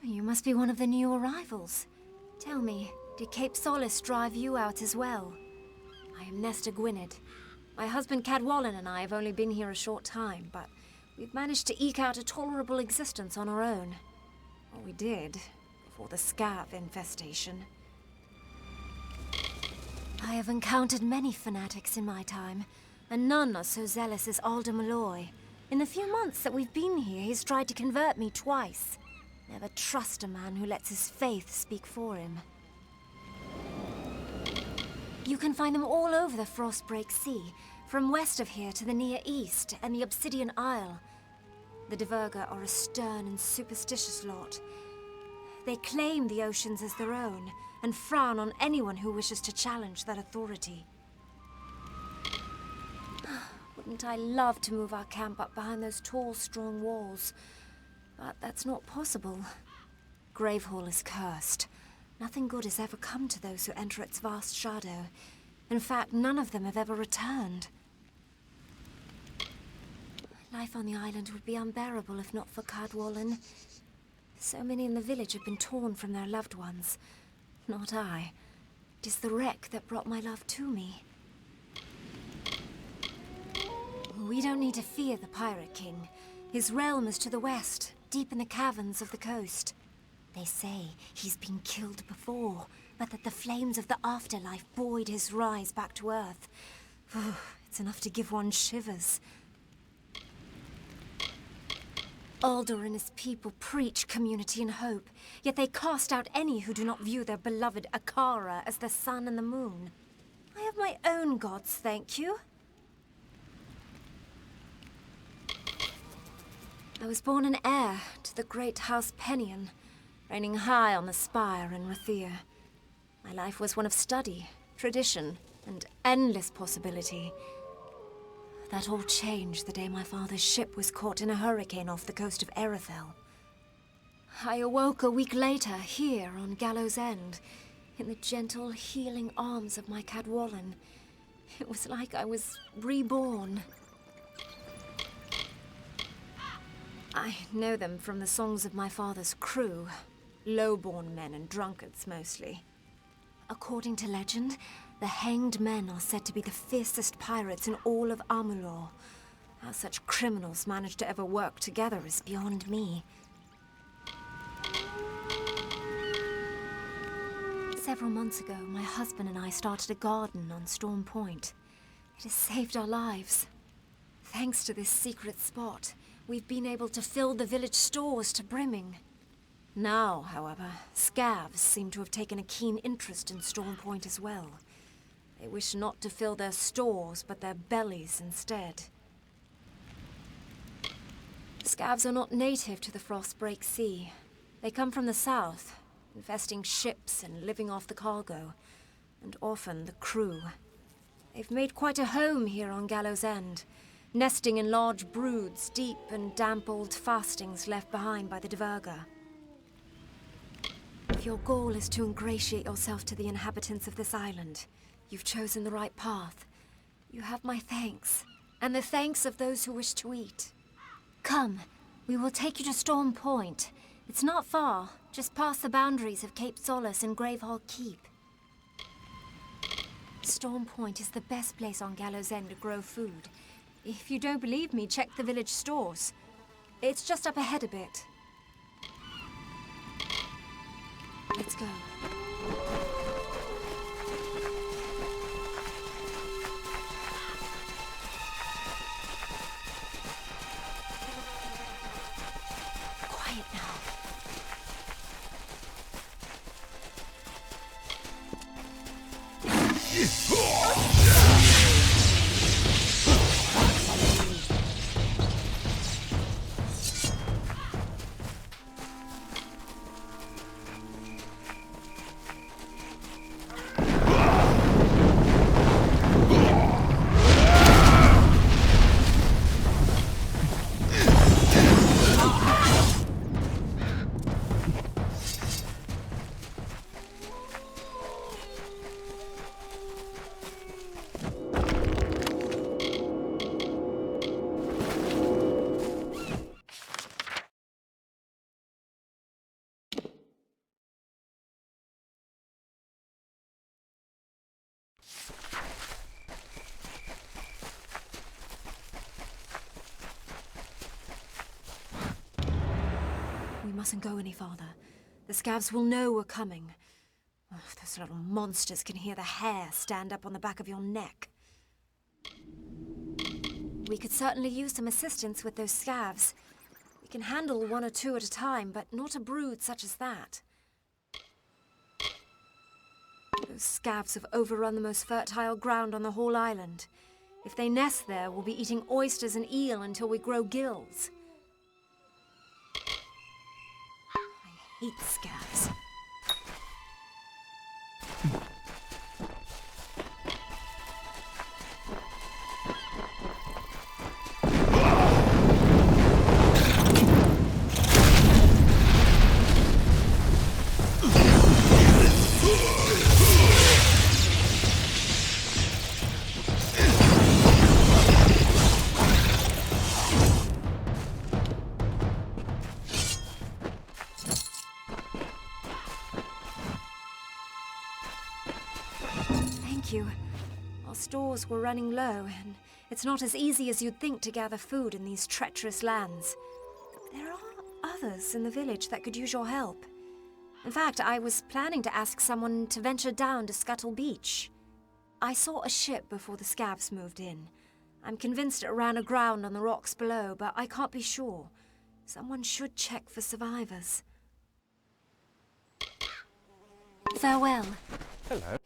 You must be one of the new arrivals. Tell me, did Cape Solace drive you out as well? I am Nesta Gwynedd. My husband Cadwallon and I have only been here a short time, but we've managed to eke out a tolerable existence on our own. Or we did, before the scav infestation. I have encountered many fanatics in my time, and none are so zealous as Alder Malloy. In the few months that we've been here, he's tried to convert me twice. Never trust a man who lets his faith speak for him. You can find them all over the Frostbreak Sea, from west of here to the Near East and the Obsidian Isle. The Diverga are a stern and superstitious lot. They claim the oceans as their own, and frown on anyone who wishes to challenge that authority. Wouldn't I love to move our camp up behind those tall, strong walls? But that's not possible. Gravehall is cursed. Nothing good has ever come to those who enter its vast shadow. In fact, none of them have ever returned. Life on the island would be unbearable if not for Cadwallon. So many in the village have been torn from their loved ones. Not I. It is the wreck that brought my love to me. We don't need to fear the Pirate King. His realm is to the west, deep in the caverns of the coast. They say he's been killed before, but that the flames of the afterlife buoyed his rise back to Earth. It's enough to give one shivers. Alder and his people preach community and hope, yet they cast out any who do not view their beloved Akara as the sun and the moon. I have my own gods, thank you. I was born an heir to the great House Pennion, reigning high on the spire in Rathir. My life was one of study, tradition, and endless possibility. That all changed the day my father's ship was caught in a hurricane off the coast of Erethel. I awoke a week later, here on Gallows End, in the gentle, healing arms of my Cadwallon. It was like I was reborn. I know them from the songs of my father's crew. Low-born men and drunkards, mostly. According to legend, the Hanged Men are said to be the fiercest pirates in all of Amalur. How such criminals manage to ever work together is beyond me. Several months ago, my husband and I started a garden on Storm Point. It has saved our lives. Thanks to this secret spot, we've been able to fill the village stores to brimming. Now, however, scavs seem to have taken a keen interest in Storm Point as well. They wish not to fill their stores, but their bellies instead. Scavs are not native to the Frostbreak Sea. They come from the south, infesting ships and living off the cargo, and often the crew. They've made quite a home here on Gallows End, nesting in large broods deep in damp old fastings left behind by the Diverga. If your goal is to ingratiate yourself to the inhabitants of this island, you've chosen the right path. You have my thanks, and the thanks of those who wish to eat. Come, we will take you to Storm Point. It's not far, just past the boundaries of Cape Solace and Gravehall Keep. Storm Point is the best place on Gallows End to grow food. If you don't believe me, check the village stores. It's just up ahead a bit. Let's go. Quiet now. We mustn't go any farther. The scavs will know we're coming. Oh, those little monsters can hear the hair stand up on the back of your neck. We could certainly use some assistance with those scavs. We can handle one or two at a time, but not a brood such as that. Those scavs have overrun the most fertile ground on the whole island. If they nest there, we'll be eating oysters and eel until we grow gills. I hate scavs. Our stores were running low, and it's not as easy as you'd think to gather food in these treacherous lands. There are others in the village that could use your help. In fact, I was planning to ask someone to venture down to Scuttle Beach. I saw a ship before the scavs moved in. I'm convinced it ran aground on the rocks below, but I can't be sure. Someone should check for survivors. Farewell. Hello.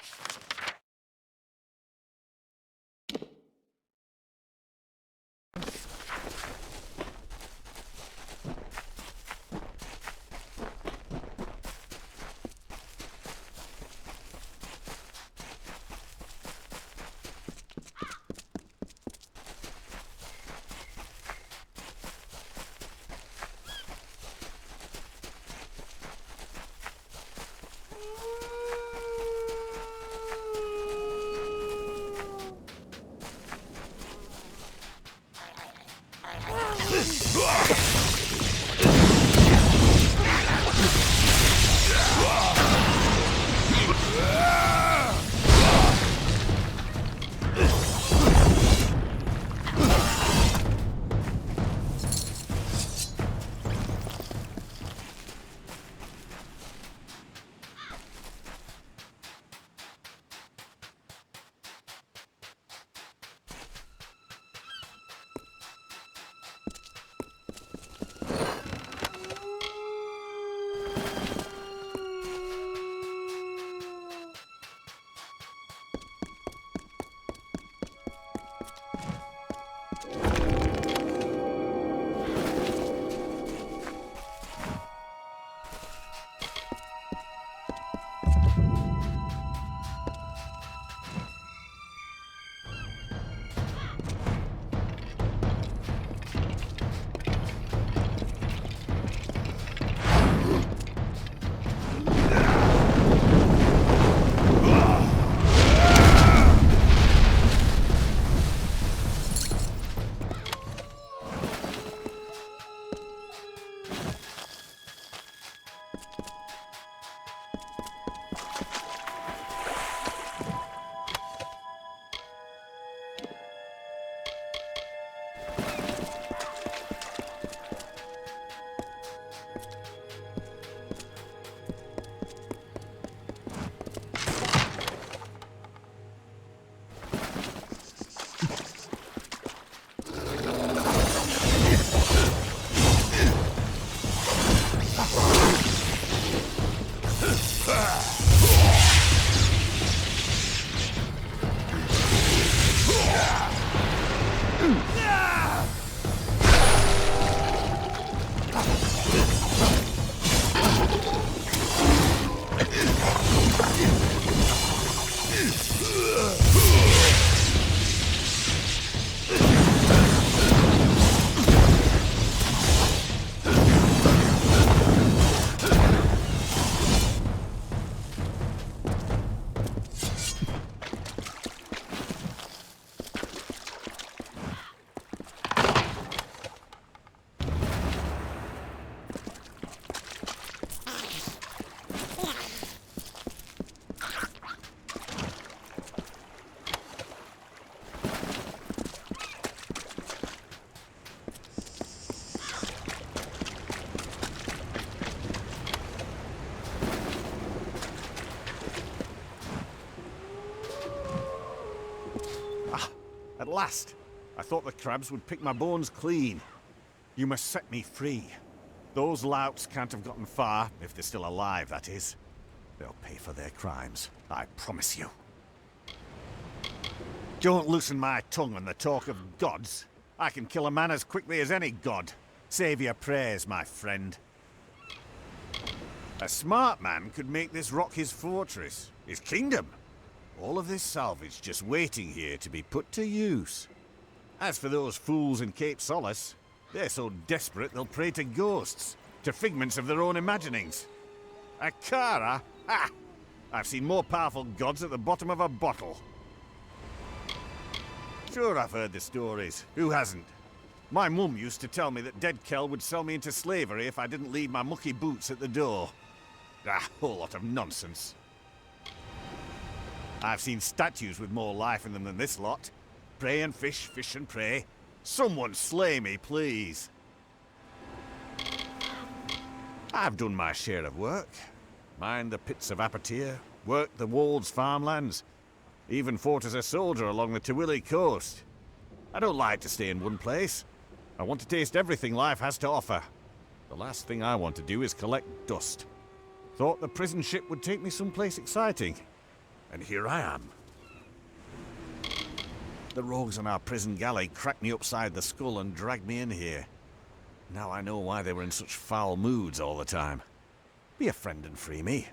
At last! I thought the crabs would pick my bones clean. You must set me free. Those louts can't have gotten far, if they're still alive, that is. They'll pay for their crimes, I promise you. Don't loosen my tongue on the talk of gods. I can kill a man as quickly as any god. Save your prayers, my friend. A smart man could make this rock his fortress, his kingdom. All of this salvage just waiting here to be put to use. As for those fools in Cape Solace, they're so desperate they'll pray to ghosts, to figments of their own imaginings. A Kara? Ha! I've seen more powerful gods at the bottom of a bottle. Sure, I've heard the stories. Who hasn't? My mum used to tell me that Dead Kel would sell me into slavery if I didn't leave my mucky boots at the door. A whole lot of nonsense. I've seen statues with more life in them than this lot. Pray and fish, fish and pray. Someone slay me, please. I've done my share of work. Mined the pits of Apatir, worked the Wolds farmlands, even fought as a soldier along the Tawili coast. I don't like to stay in one place. I want to taste everything life has to offer. The last thing I want to do is collect dust. Thought the prison ship would take me someplace exciting. And here I am. The rogues on our prison galley cracked me upside the skull and dragged me in here. Now I know why they were in such foul moods all the time. Be a friend and free me.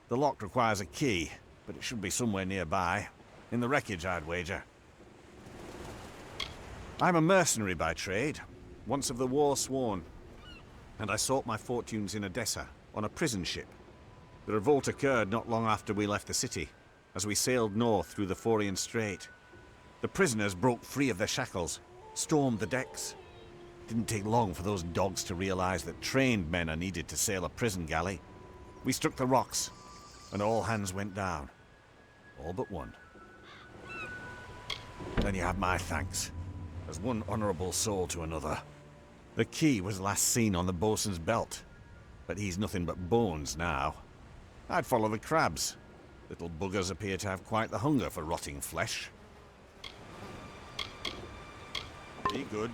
The lock requires a key, but it should be somewhere nearby. In the wreckage, I'd wager. I'm a mercenary by trade, once of the war sworn. And I sought my fortunes in Odessa, on a prison ship. The revolt occurred not long after we left the city, as we sailed north through the Forian Strait. The prisoners broke free of their shackles, stormed the decks. Didn't take long for those dogs to realize that trained men are needed to sail a prison galley. We struck the rocks, and all hands went down. All but one. Then you have my thanks, as one honorable soul to another. The key was last seen on the bosun's belt, but he's nothing but bones now. I'd follow the crabs. Little buggers appear to have quite the hunger for rotting flesh. Be good.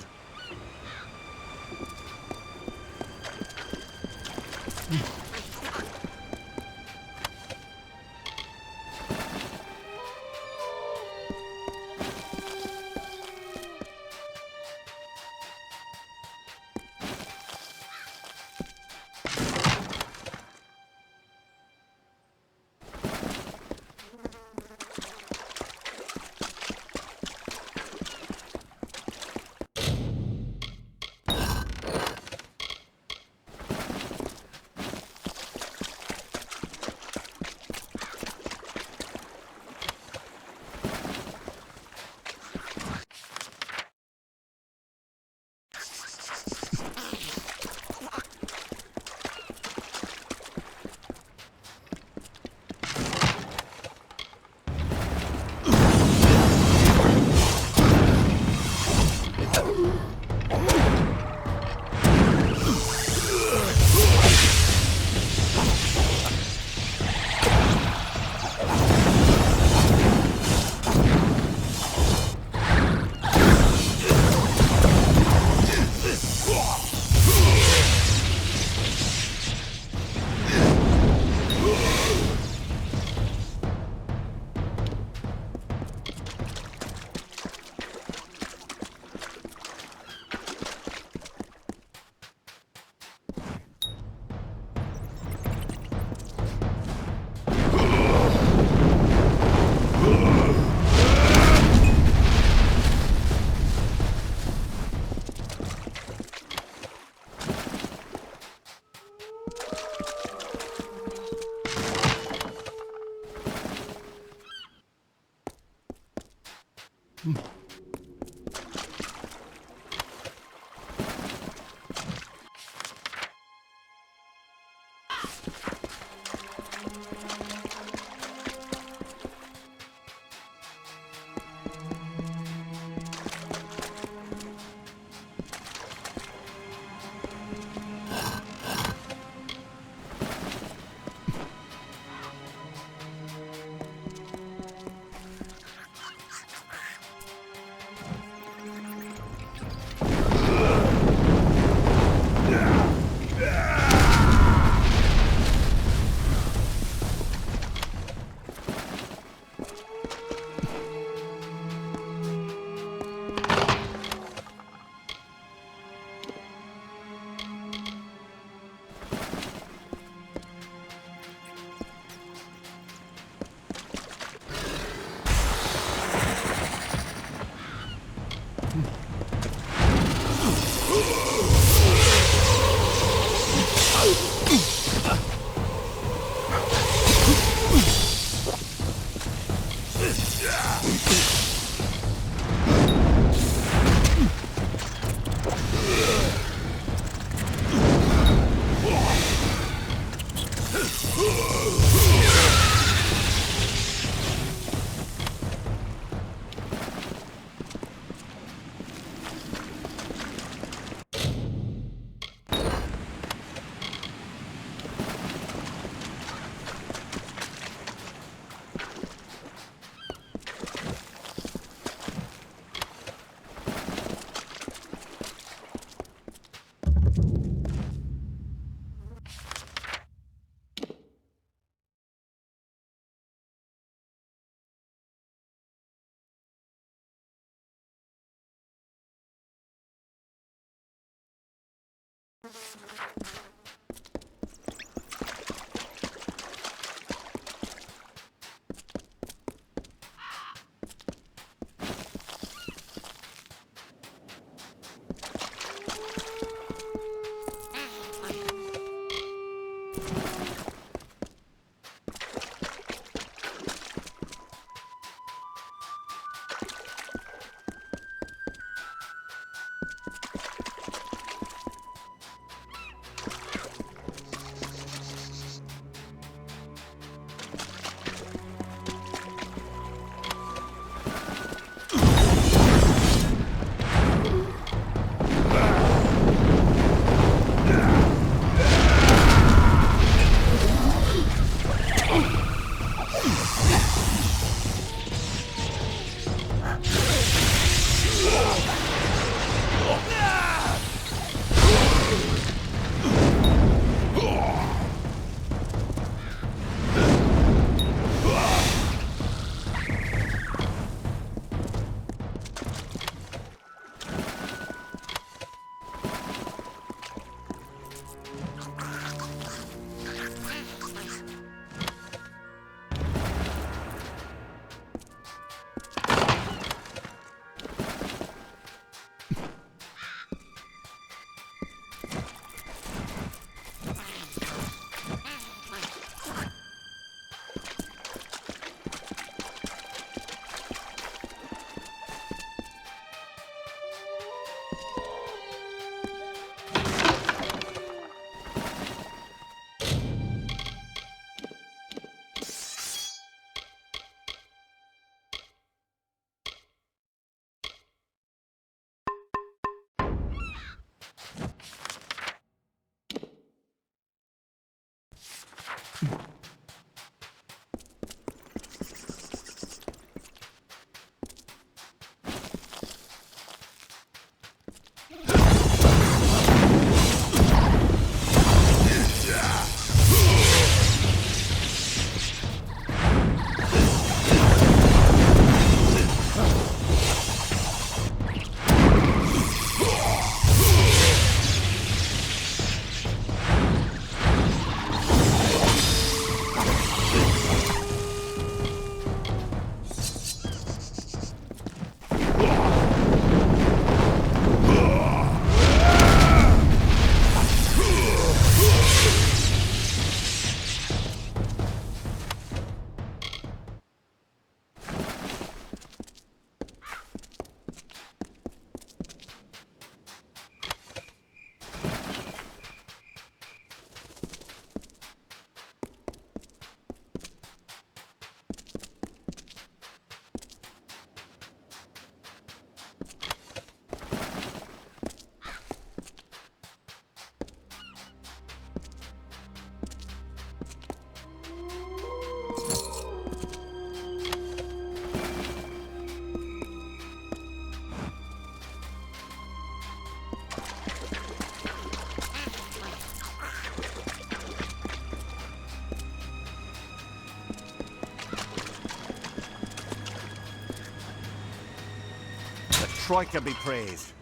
Troika be praised.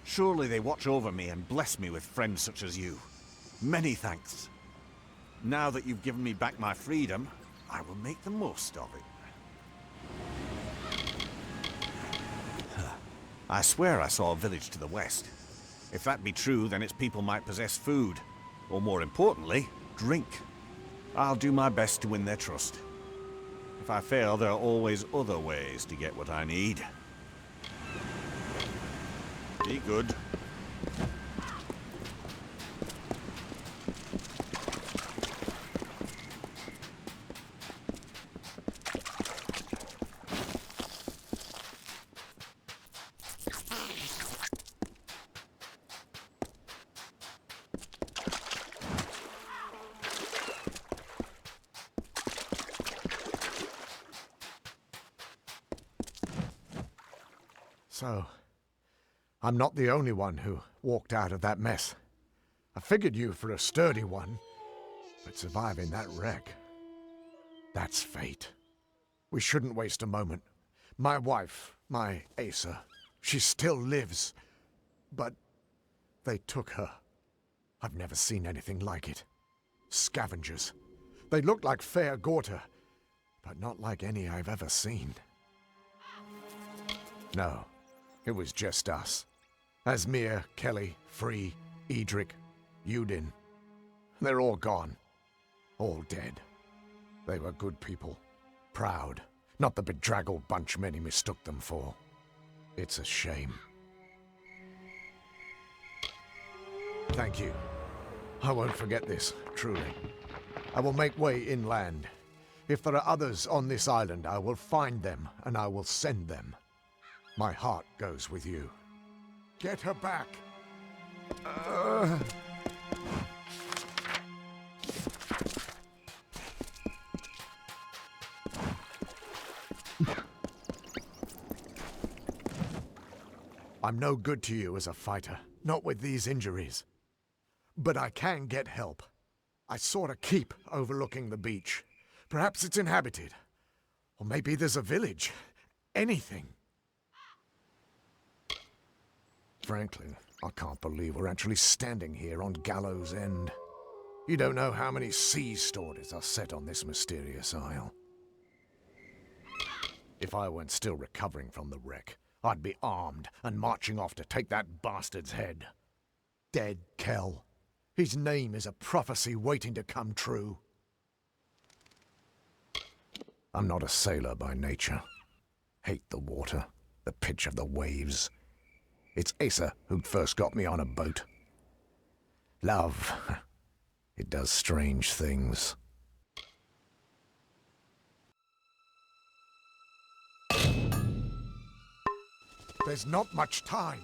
Surely they watch over me and bless me with friends such as you. Many thanks. Now that you've given me back my freedom, I will make the most of it. I swear I saw a village to the west. If that be true, then its people might possess food. Or more importantly, drink. I'll do my best to win their trust. If I fail, there are always other ways to get what I need. Be good. So, I'm not the only one who walked out of that mess. I figured you for a sturdy one, but surviving that wreck, that's fate. We shouldn't waste a moment. My wife, my Asa, she still lives, but they took her. I've never seen anything like it. Scavengers. They looked like fair Gorta, but not like any I've ever seen. No. It was just us. Asmir, Kelly, Free, Edric, Udin. They're all gone. All dead. They were good people. Proud. Not the bedraggled bunch many mistook them for. It's a shame. Thank you. I won't forget this, truly. I will make way inland. If there are others on this island, I will find them, and I will send them. My heart goes with you. Get her back! I'm no good to you as a fighter, not with these injuries. But I can get help. I saw a keep overlooking the beach. Perhaps it's inhabited. Or maybe there's a village. Anything. Frankly, I can't believe we're actually standing here on Gallows End. You don't know how many sea stories are set on this mysterious isle. If I weren't still recovering from the wreck, I'd be armed and marching off to take that bastard's head. Dead Kel. His name is a prophecy waiting to come true. I'm not a sailor by nature. Hate the water, the pitch of the waves. It's Asa who first got me on a boat. Love, it does strange things. There's not much time.